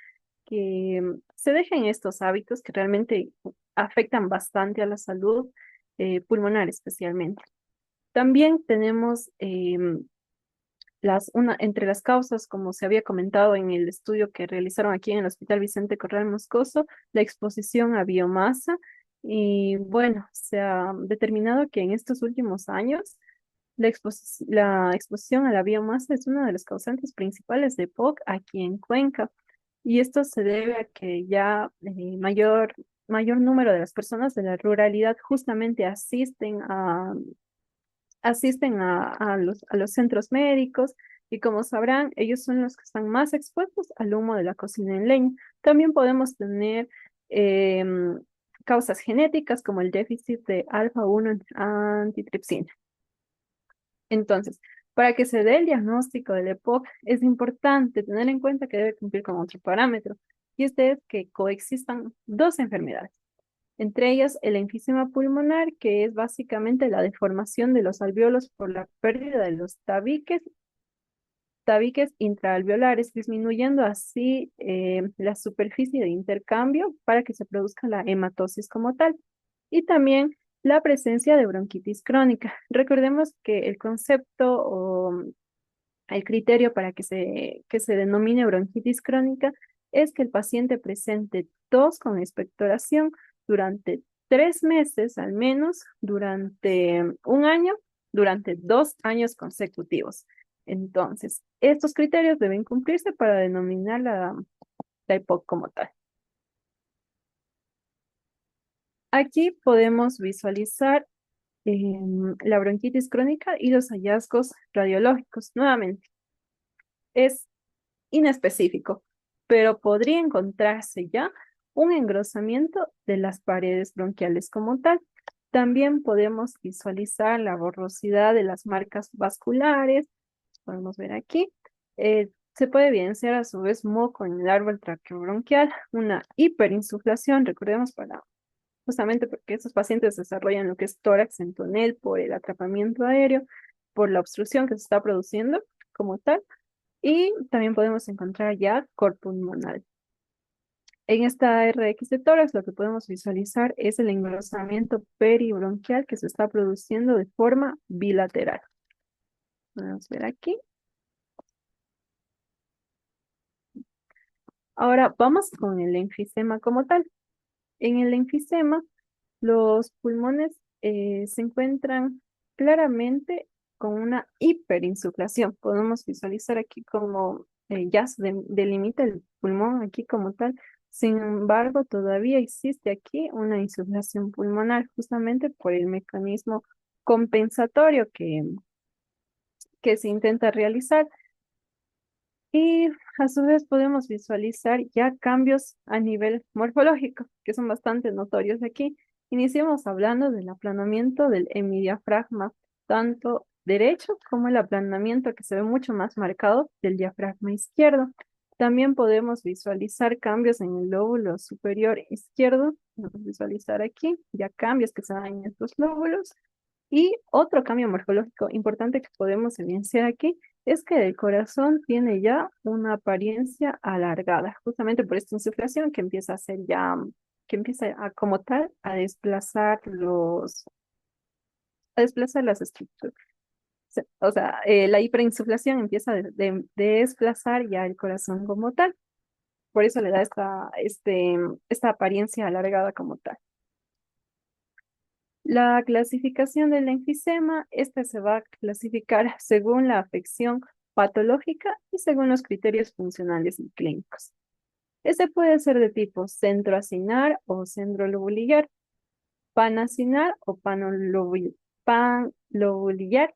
Speaker 1: que se dejen estos hábitos que realmente afectan bastante a la salud pulmonar especialmente. También tenemos entre las causas, como se había comentado en el estudio que realizaron aquí en el Hospital Vicente Corral Moscoso, la exposición a biomasa. Y bueno, se ha determinado que en estos últimos años la exposición a la biomasa es uno de los causantes principales de POC aquí en Cuenca. Y esto se debe a que ya mayor número de las personas de la ruralidad justamente asisten asisten a los centros médicos y como sabrán, ellos son los que están más expuestos al humo de la cocina en leña. También podemos tener em, causas genéticas como el déficit de alfa-1 antitripsina. Entonces, para que se dé el diagnóstico del EPOC, es importante tener en cuenta que debe cumplir con otro parámetro, y este es que coexistan dos enfermedades, entre ellas el enfisema pulmonar, que es básicamente la deformación de los alvéolos por la pérdida de los tabiques intraalveolares, disminuyendo así la superficie de intercambio para que se produzca la hematosis como tal. Y también la presencia de bronquitis crónica. Recordemos que el concepto o el criterio para que se denomine bronquitis crónica es que el paciente presente tos con expectoración durante 3 meses al menos, durante un año, durante 2 años consecutivos. Entonces, estos criterios deben cumplirse para denominar la EPOC como tal. Aquí podemos visualizar la bronquitis crónica y los hallazgos radiológicos. Nuevamente, es inespecífico, pero podría encontrarse ya un engrosamiento de las paredes bronquiales como tal. También podemos visualizar la borrosidad de las marcas vasculares. Podemos ver aquí. Se puede evidenciar a su vez moco en el árbol traqueobronquial, una hiperinsuflación, recordemos, justamente porque estos pacientes desarrollan lo que es tórax en tonel por el atrapamiento aéreo, por la obstrucción que se está produciendo como tal. Y también podemos encontrar ya cor pulmonar. En esta RX de tórax lo que podemos visualizar es el engrosamiento peribronquial que se está produciendo de forma bilateral. Vamos a ver aquí. Ahora vamos con el enfisema como tal. En el enfisema, los pulmones se encuentran claramente con una hiperinsuflación. Podemos visualizar aquí como ya se delimita el pulmón aquí como tal. Sin embargo, todavía existe aquí una insuflación pulmonar, justamente por el mecanismo compensatorio que se intenta realizar. Y a su vez podemos visualizar ya cambios a nivel morfológico, que son bastante notorios aquí. Iniciamos hablando del aplanamiento del hemidiafragma, tanto derecho como el aplanamiento que se ve mucho más marcado del diafragma izquierdo. También podemos visualizar cambios en el lóbulo superior izquierdo. Vamos a visualizar aquí ya cambios que se dan en estos lóbulos. Y otro cambio morfológico importante que podemos evidenciar aquí es que el corazón tiene ya una apariencia alargada, justamente por esta insuflación que empieza a ser ya, que empieza a, como tal a desplazar las estructuras. O sea, la hiperinsuflación empieza a desplazar ya el corazón como tal. Por eso le da esta apariencia alargada como tal. La clasificación del enfisema, esta se va a clasificar según la afección patológica y según los criterios funcionales y clínicos. Este puede ser de tipo centroacinar o centrolobulillar, panacinar o panlobulillar.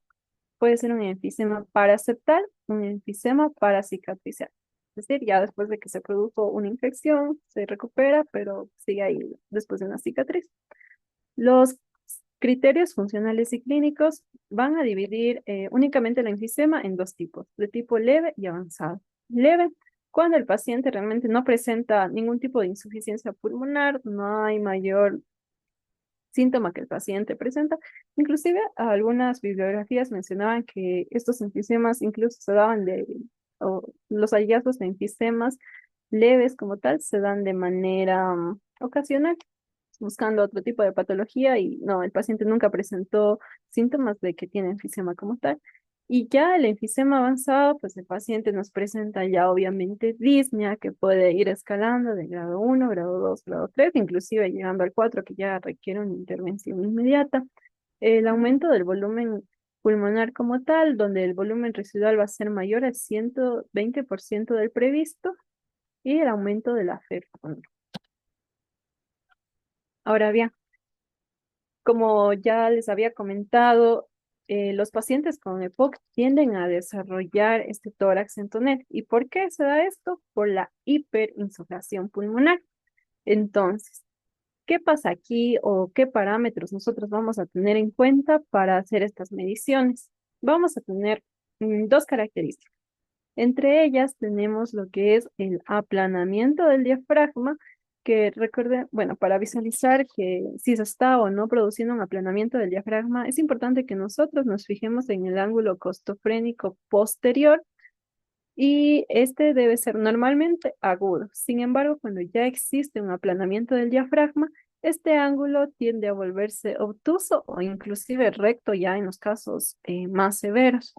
Speaker 1: Puede ser un enfisema paraseptal, un enfisema paracicatrizal. Es decir, ya después de que se produjo una infección, se recupera, pero sigue ahí después de una cicatriz. Los criterios funcionales y clínicos van a dividir únicamente el enfisema en dos tipos, de tipo leve y avanzado. Leve, cuando el paciente realmente no presenta ningún tipo de insuficiencia pulmonar, no hay mayor síntoma que el paciente presenta. Inclusive algunas bibliografías mencionaban que estos enfisemas incluso se daban o los hallazgos de enfisemas leves como tal se dan de manera ocasional, buscando otro tipo de patología y no, el paciente nunca presentó síntomas de que tiene enfisema como tal. Y ya el enfisema avanzado, pues el paciente nos presenta ya obviamente disnea que puede ir escalando de grado 1, grado 2, grado 3, inclusive llegando al 4 que ya requiere una intervención inmediata. El aumento del volumen pulmonar como tal, donde el volumen residual va a ser mayor al 120% del previsto y el aumento de la FEV. Ahora bien, como ya les había comentado, los pacientes con EPOC tienden a desarrollar este tórax en tonel. ¿Y por qué se da esto? Por la hiperinsuflación pulmonar. Entonces, ¿qué pasa aquí o qué parámetros nosotros vamos a tener en cuenta para hacer estas mediciones? Vamos a tener dos características. Entre ellas tenemos lo que es el aplanamiento del diafragma, que recuerden, bueno, para visualizar que si se está o no produciendo un aplanamiento del diafragma, es importante que nosotros nos fijemos en el ángulo costofrénico posterior y este debe ser normalmente agudo. Sin embargo, cuando ya existe un aplanamiento del diafragma, este ángulo tiende a volverse obtuso o inclusive recto ya en los casos más severos.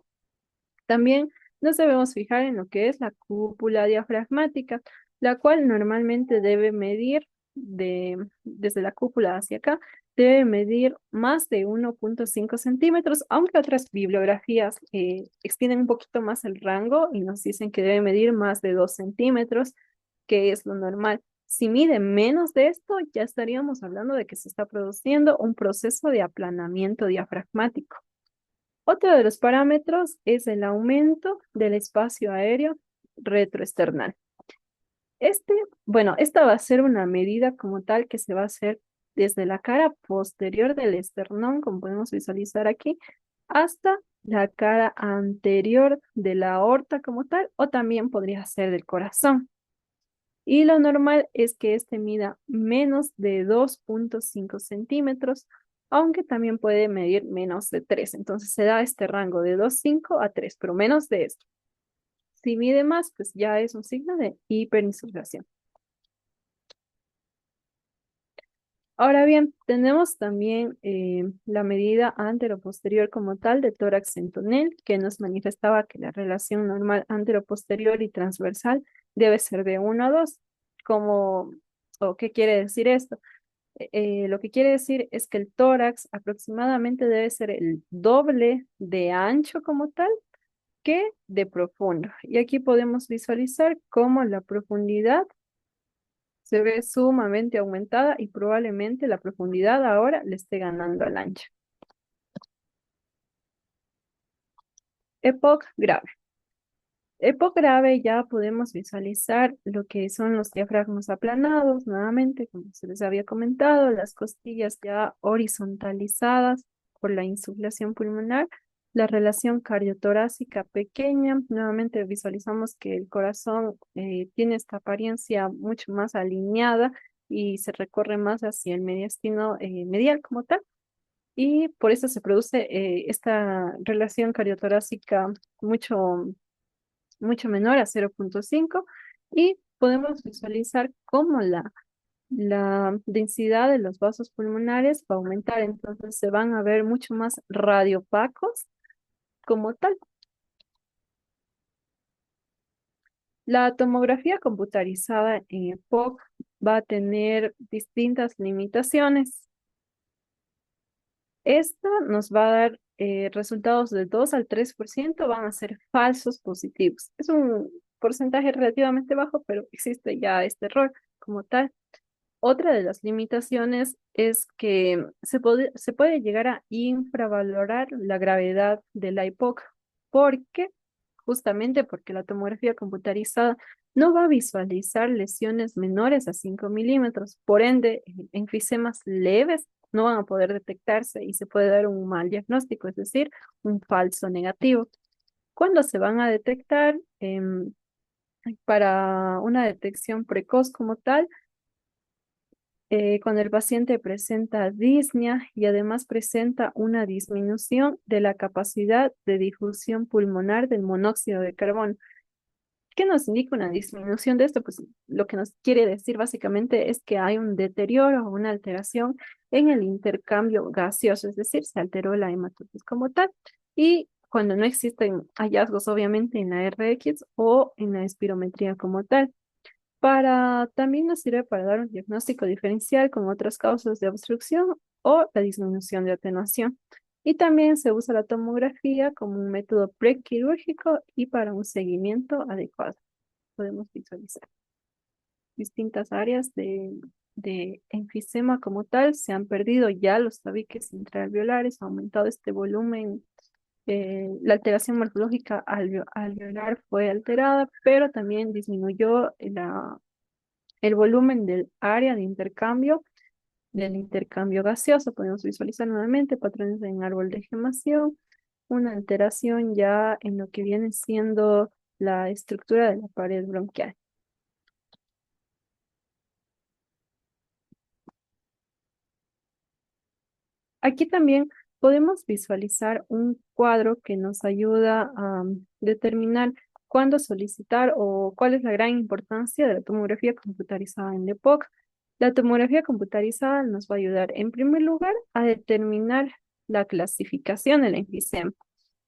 Speaker 1: También nos debemos fijar en lo que es la cúpula diafragmática, la cual normalmente debe medir desde la cúpula hacia acá, debe medir más de 1,5 centímetros, aunque otras bibliografías extienden un poquito más el rango y nos dicen que debe medir más de 2 centímetros, que es lo normal. Si mide menos de esto, ya estaríamos hablando de que se está produciendo un proceso de aplanamiento diafragmático. Otro de los parámetros es el aumento del espacio aéreo retroesternal. Este, bueno, esta va a ser una medida como tal que se va a hacer desde la cara posterior del esternón, como podemos visualizar aquí, hasta la cara anterior de la aorta como tal, o también podría ser del corazón. Y lo normal es que este mida menos de 2,5 centímetros, aunque también puede medir menos de 3. Entonces se da este rango de 2,5 a 3, pero menos de esto. Si mide más, pues ya es un signo de hiperinsuflación. Ahora bien, tenemos también la medida anteroposterior como tal de tórax en tonel, que nos manifestaba que la relación normal anteroposterior y transversal debe ser de 1 a 2. Como, ¿o qué quiere decir esto? Lo que quiere decir es que el tórax aproximadamente debe ser el doble de ancho como tal que de profundo. Y aquí podemos visualizar cómo la profundidad se ve sumamente aumentada y probablemente la profundidad ahora le esté ganando al ancho. EPOC grave. EPOC grave ya podemos visualizar lo que son los diafragmas aplanados, nuevamente, como se les había comentado, las costillas ya horizontalizadas por la insuflación pulmonar, la relación cardiotorácica pequeña, nuevamente visualizamos que el corazón tiene esta apariencia mucho más alineada y se recorre más hacia el mediastino medial como tal, y por eso se produce esta relación cardiotorácica mucho menor a 0,5 y podemos visualizar cómo la densidad de los vasos pulmonares va a aumentar, entonces se van a ver mucho más radiopacos como tal. La tomografía computarizada en EPOC va a tener distintas limitaciones. Esta nos va a dar resultados del 2 al 3% van a ser falsos positivos. Es un porcentaje relativamente bajo, pero existe ya este error como tal. Otra de las limitaciones es que se puede llegar a infravalorar la gravedad de la EPOC, porque justamente porque la tomografía computarizada no va a visualizar lesiones menores a 5 milímetros, por ende, enfisemas leves no van a poder detectarse y se puede dar un mal diagnóstico, es decir, un falso negativo. ¿Cuándo se van a detectar? Para una detección precoz como tal, cuando el paciente presenta disnea y además presenta una disminución de la capacidad de difusión pulmonar del monóxido de carbono. ¿Qué nos indica una disminución de esto? Pues lo que nos quiere decir básicamente es que hay un deterioro o una alteración en el intercambio gaseoso, es decir, se alteró la hematosis como tal. Y cuando no existen hallazgos, obviamente, en la RX o en la espirometría como tal. También nos sirve para dar un diagnóstico diferencial con otras causas de obstrucción o la disminución de atenuación. Y también se usa la tomografía como un método prequirúrgico y para un seguimiento adecuado. Podemos visualizar distintas áreas de enfisema como tal. Se han perdido ya los tabiques intraalveolares, ha aumentado este volumen La alteración morfológica alveolar fue alterada, pero también disminuyó el volumen del área de intercambio del intercambio gaseoso. Podemos visualizar nuevamente patrones en árbol de gemación, una alteración ya en lo que viene siendo la estructura de la pared bronquial. Aquí también podemos visualizar un cuadro que nos ayuda a determinar cuándo solicitar o cuál es la gran importancia de la tomografía computarizada en la EPOC. La tomografía computarizada nos va a ayudar, en primer lugar, a determinar la clasificación del enfisema,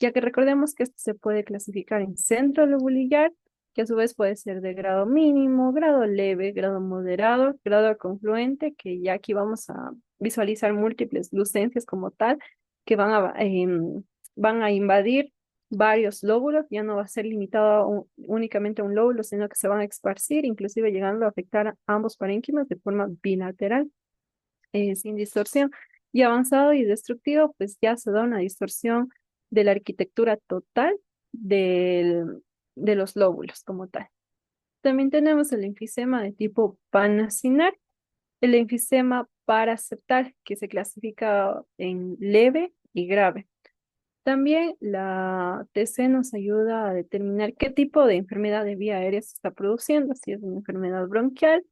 Speaker 1: ya que recordemos que esto se puede clasificar en centro lobulillar, que a su vez puede ser de grado mínimo, grado leve, grado moderado, grado confluente, que ya aquí vamos a visualizar múltiples lucencias como tal, que van a invadir varios lóbulos, ya no va a ser limitado únicamente a un lóbulo, sino que se van a esparcir, inclusive llegando a afectar a ambos parénquimas de forma bilateral, sin distorsión. Y avanzado y destructivo, pues ya se da una distorsión de la arquitectura total de los lóbulos como tal. También tenemos el enfisema de tipo panacinar, el enfisema paraceptal, que se clasifica en leve y grave. También la TC nos ayuda a determinar qué tipo de enfermedad de vía aérea se está produciendo, si es una enfermedad bronquial,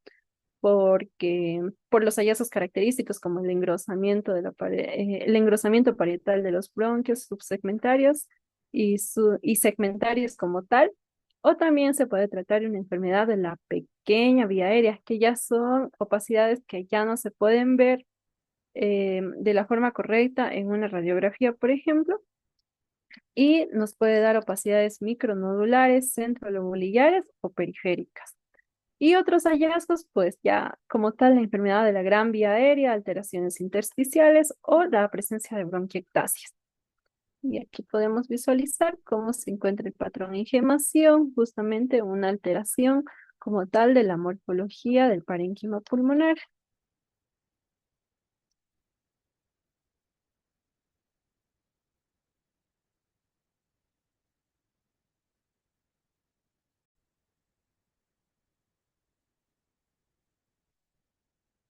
Speaker 1: porque por los hallazgos característicos como el engrosamiento el engrosamiento parietal de los bronquios subsegmentarios y segmentarios como tal, o también se puede tratar de una enfermedad de la pequeña vía aérea, que ya son opacidades que ya no se pueden ver de la forma correcta en una radiografía, por ejemplo, y nos puede dar opacidades micronodulares, centrolobulares o periféricas. Y otros hallazgos, pues ya como tal la enfermedad de la gran vía aérea, alteraciones intersticiales o la presencia de bronquiectasias. Y aquí podemos visualizar cómo se encuentra el patrón en gemación, justamente una alteración como tal de la morfología del parénquima pulmonar.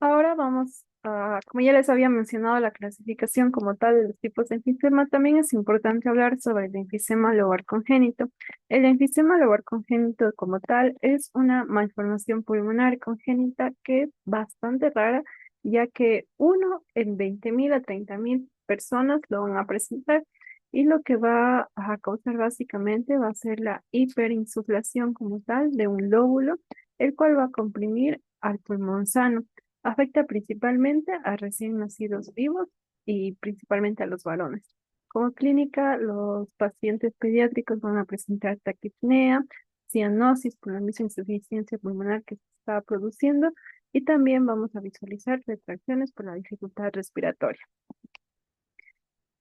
Speaker 1: Ahora vamos a, como ya les había mencionado, la clasificación como tal de los tipos de enfisema, también es importante hablar sobre el enfisema lobar congénito. El enfisema lobar congénito como tal es una malformación pulmonar congénita que es bastante rara, ya que uno en 20.000 a 30.000 personas lo van a presentar y lo que va a causar básicamente va a ser la hiperinsuflación como tal de un lóbulo, el cual va a comprimir al pulmón sano. Afecta principalmente a recién nacidos vivos y principalmente a los varones. Como clínica, los pacientes pediátricos van a presentar taquipnea, cianosis por la misma insuficiencia pulmonar que se está produciendo y también vamos a visualizar retracciones por la dificultad respiratoria.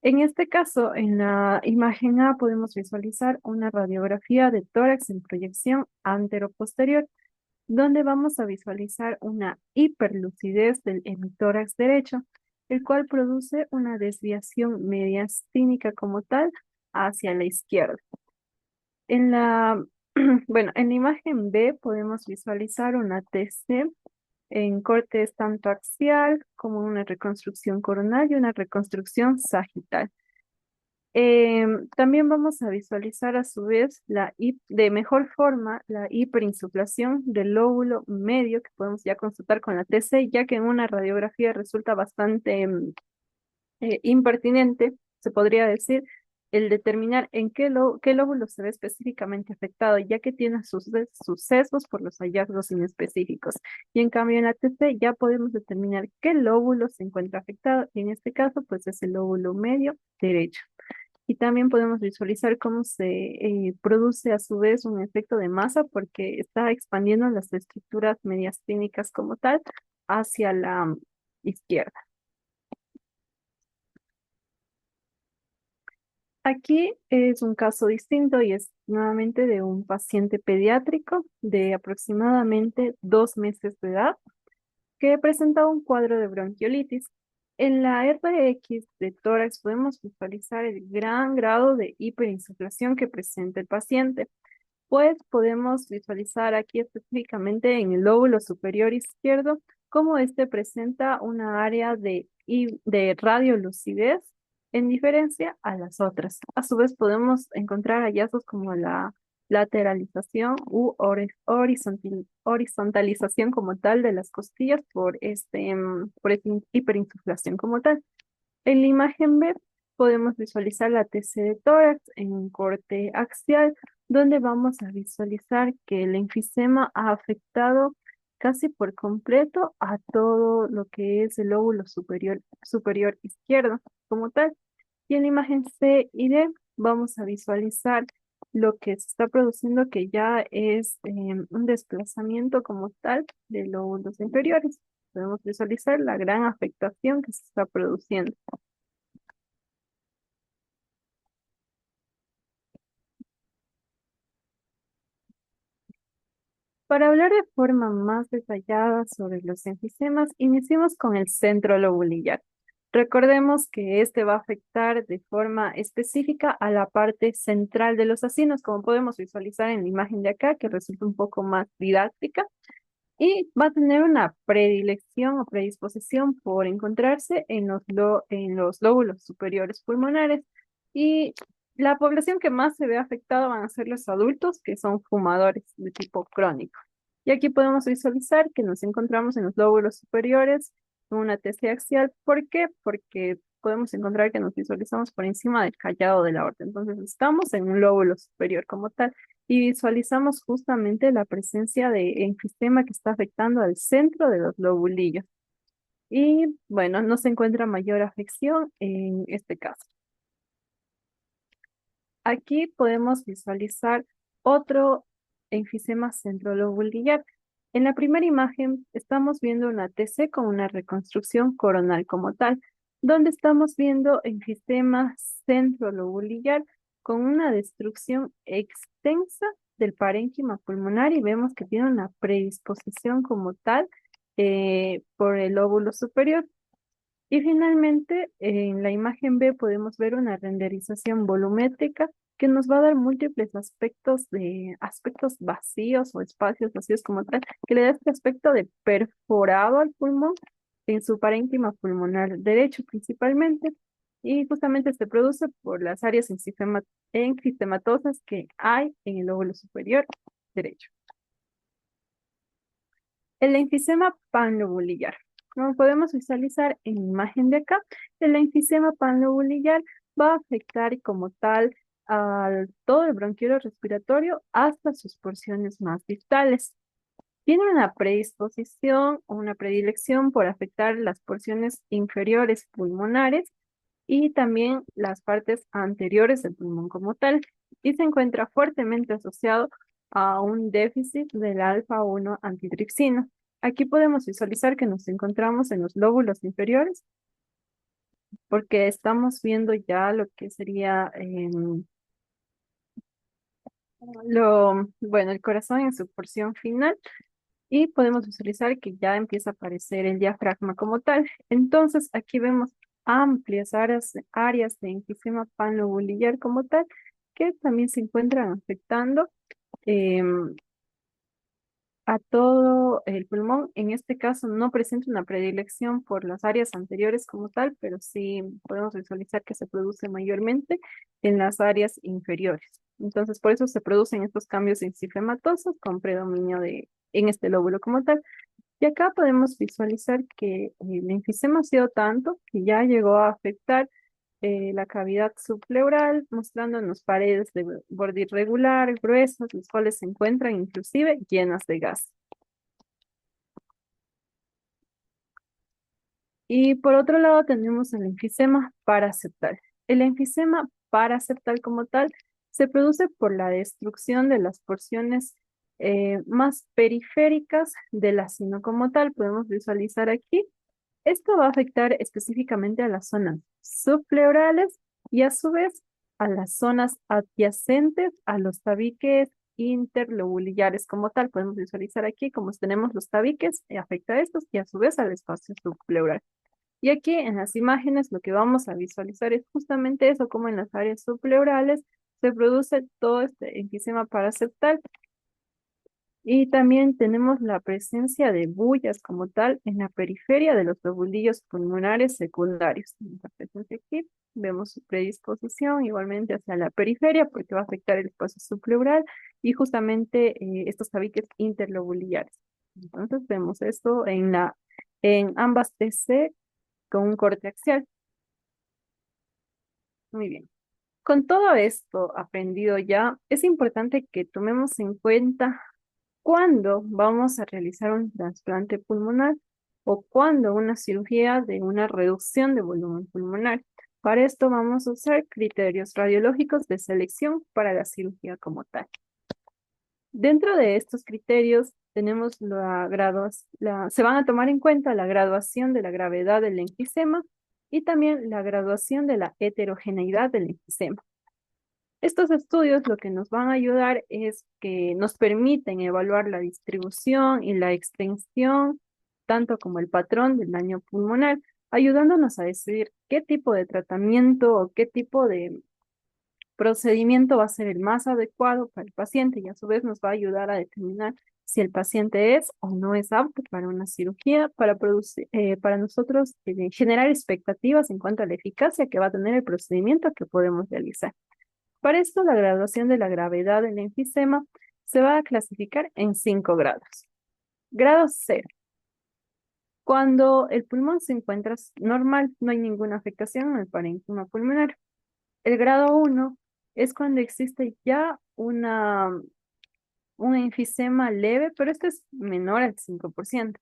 Speaker 1: En este caso, en la imagen A podemos visualizar una radiografía de tórax en proyección antero-posterior donde vamos a visualizar una hiperlucidez del hemitórax derecho, el cual produce una desviación mediastínica como tal hacia la izquierda. En la, bueno, en la imagen B podemos visualizar una TC en cortes tanto axial como una reconstrucción coronal y una reconstrucción sagital. También vamos a visualizar a su vez de mejor forma la hiperinsuflación del lóbulo medio que podemos ya consultar con la TC, ya que en una radiografía resulta bastante impertinente, se podría decir, el determinar en qué lóbulo se ve específicamente afectado, ya que tiene sus sesgos por los hallazgos inespecíficos. Y en cambio en la TC ya podemos determinar qué lóbulo se encuentra afectado, y en este caso pues es el lóbulo medio derecho. Y también podemos visualizar cómo se produce a su vez un efecto de masa porque está expandiendo las estructuras mediastínicas como tal hacia la izquierda. Aquí es un caso distinto y es nuevamente de un paciente pediátrico de aproximadamente 2 meses de edad que presenta un cuadro de bronquiolitis. En la RX de tórax podemos visualizar el gran grado de hiperinsuflación que presenta el paciente, pues podemos visualizar aquí específicamente en el lóbulo superior izquierdo cómo este presenta una área de radiolucidez en diferencia a las otras. A su vez podemos encontrar hallazgos como la lateralización u horizontalización como tal de las costillas por esta hiperinsuflación como tal. En la imagen B podemos visualizar la TC de tórax en un corte axial, donde vamos a visualizar que el enfisema ha afectado casi por completo a todo lo que es el lóbulo superior izquierdo como tal. Y en la imagen C y D vamos a visualizar lo que se está produciendo, que ya es un desplazamiento como tal de lóbulos inferiores. Podemos visualizar la gran afectación que se está produciendo. Para hablar de forma más detallada sobre los enfisemas, iniciemos con el centro lobulillar. Recordemos que este va a afectar de forma específica a la parte central de los acinos, como podemos visualizar en la imagen de acá, que resulta un poco más didáctica, y va a tener una predilección o predisposición por encontrarse en en los lóbulos superiores pulmonares. Y la población que más se ve afectada van a ser los adultos que son fumadores de tipo crónico. Y aquí podemos visualizar que nos encontramos en los lóbulos superiores con una TC axial. ¿Por qué? Porque podemos encontrar que nos visualizamos por encima del callado de la aorta. Entonces estamos en un lóbulo superior como tal y visualizamos justamente la presencia de enfisema que está afectando al centro de los lobulillos. Y bueno, no se encuentra mayor afección en este caso. Aquí podemos visualizar otro enfisema centrolobulillar. En la primera imagen estamos viendo una TC con una reconstrucción coronal como tal, donde estamos viendo enfisema centrolobulillar con una destrucción extensa del parénquima pulmonar y vemos que tiene una predisposición como tal por el lóbulo superior. Y finalmente, en la imagen B podemos ver una renderización volumétrica que nos va a dar múltiples aspectos vacíos o espacios vacíos como tal, que le da este aspecto de perforado al pulmón en su parénquima pulmonar derecho principalmente. Y justamente se produce por las áreas enfisematosas que hay en el lóbulo superior derecho. El enfisema panlobulillar. Como podemos visualizar en la imagen de acá, el enfisema panlobulillar va a afectar como tal a todo el bronquiolo respiratorio hasta sus porciones más distales. Tiene una predisposición o una predilección por afectar las porciones inferiores pulmonares y también las partes anteriores del pulmón como tal, y se encuentra fuertemente asociado a un déficit del alfa-1 antitripsina. Aquí podemos visualizar que nos encontramos en los lóbulos inferiores porque estamos viendo ya lo que sería bueno, el corazón en su porción final y podemos visualizar que ya empieza a aparecer el diafragma como tal. Entonces, aquí vemos amplias áreas de enfisema panlobulillar como tal, que también se encuentran afectando em, a todo el pulmón. En este caso no presenta una predilección por las áreas anteriores como tal, pero sí podemos visualizar que se produce mayormente en las áreas inferiores. Entonces, por eso se producen estos cambios encifematosos con predominio en este lóbulo como tal. Y acá podemos visualizar que el enfisema ha sido tanto que ya llegó a afectar la cavidad subpleural, mostrándonos paredes de borde irregular, gruesas, las cuales se encuentran inclusive llenas de gas. Y por otro lado tenemos el enfisema paraseptal. El enfisema paraseptal como tal se produce por la destrucción de las porciones más periféricas del acino como tal. Podemos visualizar aquí. Esto va a afectar específicamente a las zonas subpleurales y a su vez a las zonas adyacentes a los tabiques interlobulillares como tal. Podemos visualizar aquí como tenemos los tabiques, afecta a estos y a su vez al espacio subpleural. Y aquí en las imágenes lo que vamos a visualizar es justamente eso, como en las áreas subpleurales se produce todo este enfisema paraseptal. Y también tenemos la presencia de bullas como tal en la periferia de los lobulillos pulmonares secundarios. Tenemos la presencia aquí, vemos su predisposición igualmente hacia la periferia porque va a afectar el espacio subpleural y justamente estos tabiques interlobulillares. Entonces vemos esto en ambas TC con un corte axial. Muy bien. Con todo esto aprendido ya, es importante que tomemos en cuenta cuándo vamos a realizar un trasplante pulmonar o cuándo una cirugía de una reducción de volumen pulmonar. Para esto vamos a usar criterios radiológicos de selección para la cirugía como tal. Dentro de estos criterios tenemos se van a tomar en cuenta la graduación de la gravedad del enfisema y también la graduación de la heterogeneidad del enfisema. Estos estudios lo que nos van a ayudar es que nos permiten evaluar la distribución y la extensión, tanto como el patrón del daño pulmonar, ayudándonos a decidir qué tipo de tratamiento o qué tipo de procedimiento va a ser el más adecuado para el paciente y a su vez nos va a ayudar a determinar si el paciente es o no es apto para una cirugía, para nosotros generar expectativas en cuanto a la eficacia que va a tener el procedimiento que podemos realizar. Para esto, la graduación de la gravedad del enfisema se va a clasificar en 5 grados. Grado 0. Cuando el pulmón se encuentra normal, no hay ninguna afectación en el parénquima pulmonar. El grado 1 es cuando existe ya un enfisema leve, pero este es menor al 5%.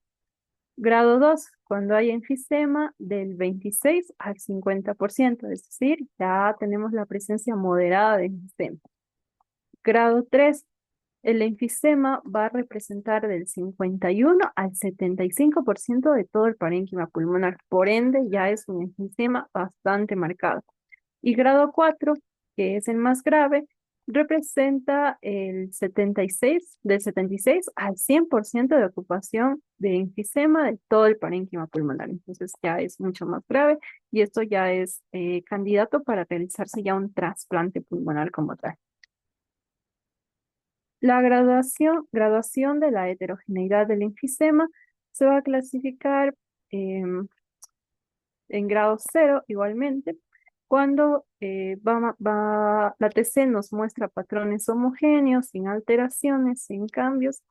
Speaker 1: Grado 2, cuando hay enfisema del 26 al 50%, es decir, ya tenemos la presencia moderada de enfisema. Grado 3, el enfisema va a representar del 51 al 75% de todo el parénquima pulmonar. Por ende, ya es un enfisema bastante marcado. Y grado 4, que es el más grave, representa del 76 al 100% de ocupación de enfisema de todo el parénquima pulmonar. Entonces ya es mucho más grave y esto ya es candidato para realizarse ya un trasplante pulmonar como tal. La graduación de la heterogeneidad del enfisema se va a clasificar en grado 0 igualmente, cuando la TC nos muestra patrones homogéneos, sin alteraciones, sin cambios.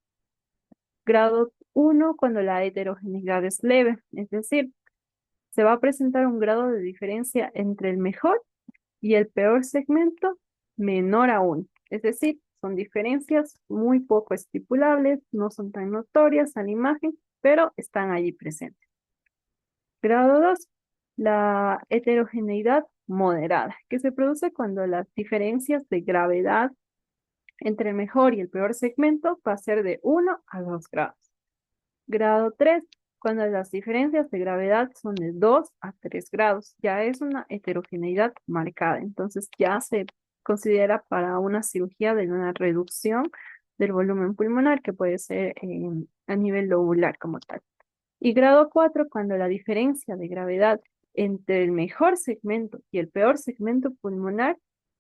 Speaker 1: Grado 1 cuando la heterogeneidad es leve, es decir, se va a presentar un grado de diferencia entre el mejor y el peor segmento menor a 1. Es decir, son diferencias muy poco estipulables, no son tan notorias a la imagen, pero están allí presentes. Grado 2, la heterogeneidad moderada, que se produce cuando las diferencias de gravedad entre el mejor y el peor segmento va a ser de 1 a 2 grados. Grado 3, cuando las diferencias de gravedad son de 2 a 3 grados, ya es una heterogeneidad marcada, entonces ya se considera para una cirugía de una reducción del volumen pulmonar que puede ser a nivel lobular como tal. Y grado 4, cuando la diferencia de gravedad entre el mejor segmento y el peor segmento pulmonar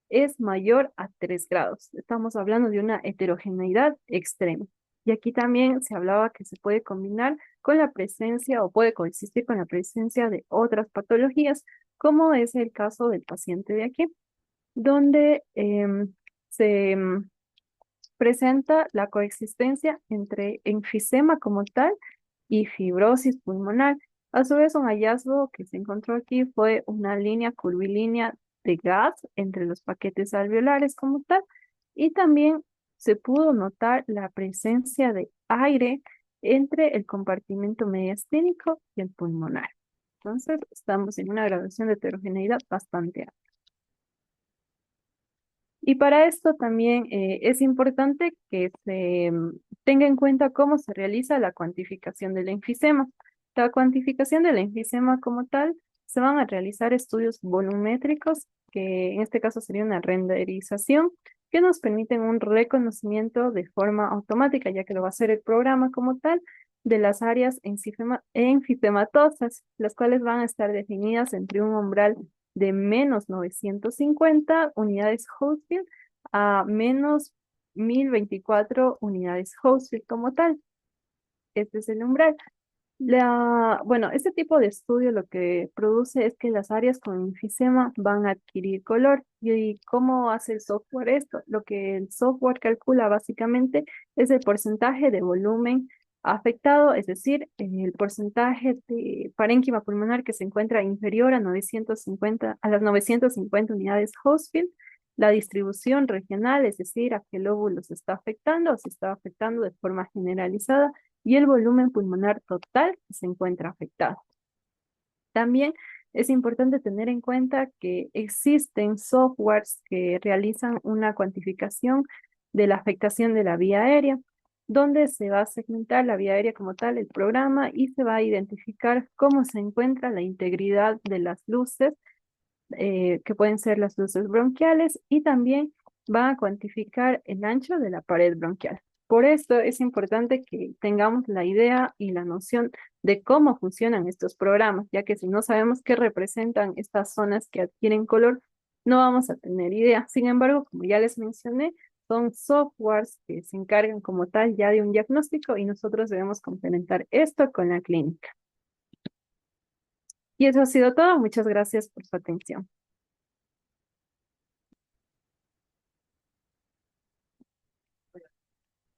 Speaker 1: es mayor a 3 grados. Estamos hablando de una heterogeneidad extrema. Y aquí también se hablaba que se puede combinar con la presencia o puede coexistir con la presencia de otras patologías, como es el caso del paciente de aquí, donde se presenta la coexistencia entre enfisema como tal y fibrosis pulmonar. A su vez, un hallazgo que se encontró aquí fue una línea curvilínea de gas entre los paquetes alveolares como tal, y también se pudo notar la presencia de aire entre el compartimento mediastínico y el pulmonar. Entonces, estamos en una graduación de heterogeneidad bastante alta. Y para esto también es importante que se tenga en cuenta cómo se realiza la cuantificación del enfisema. La cuantificación del enfisema como tal, se van a realizar estudios volumétricos, que en este caso sería una renderización, que nos permiten un reconocimiento de forma automática, ya que lo va a hacer el programa como tal, de las áreas enfisematosas, las cuales van a estar definidas entre un umbral de menos 950 unidades Hounsfield a menos 1024 unidades Hounsfield como tal. Este es el umbral. Bueno, este tipo de estudio lo que produce es que las áreas con enfisema van a adquirir color. ¿Y cómo hace el software esto? Lo que el software calcula básicamente es el porcentaje de volumen afectado, es decir, el porcentaje de parénquima pulmonar que se encuentra inferior a 950, a las 950 unidades Hounsfield, la distribución regional, es decir, a qué lóbulo se está afectando o se está afectando de forma generalizada y el volumen pulmonar total que se encuentra afectado. También es importante tener en cuenta que existen softwares que realizan una cuantificación de la afectación de la vía aérea, donde se va a segmentar la vía aérea como tal, el programa, y se va a identificar cómo se encuentra la integridad de las luces que pueden ser las luces bronquiales y también va a cuantificar el ancho de la pared bronquial. Por esto es importante que tengamos la idea y la noción de cómo funcionan estos programas, ya que si no sabemos qué representan estas zonas que adquieren color, no vamos a tener idea. Sin embargo, como ya les mencioné, son softwares que se encargan como tal ya de un diagnóstico y nosotros debemos complementar esto con la clínica. Y eso ha sido todo. Muchas gracias por su atención.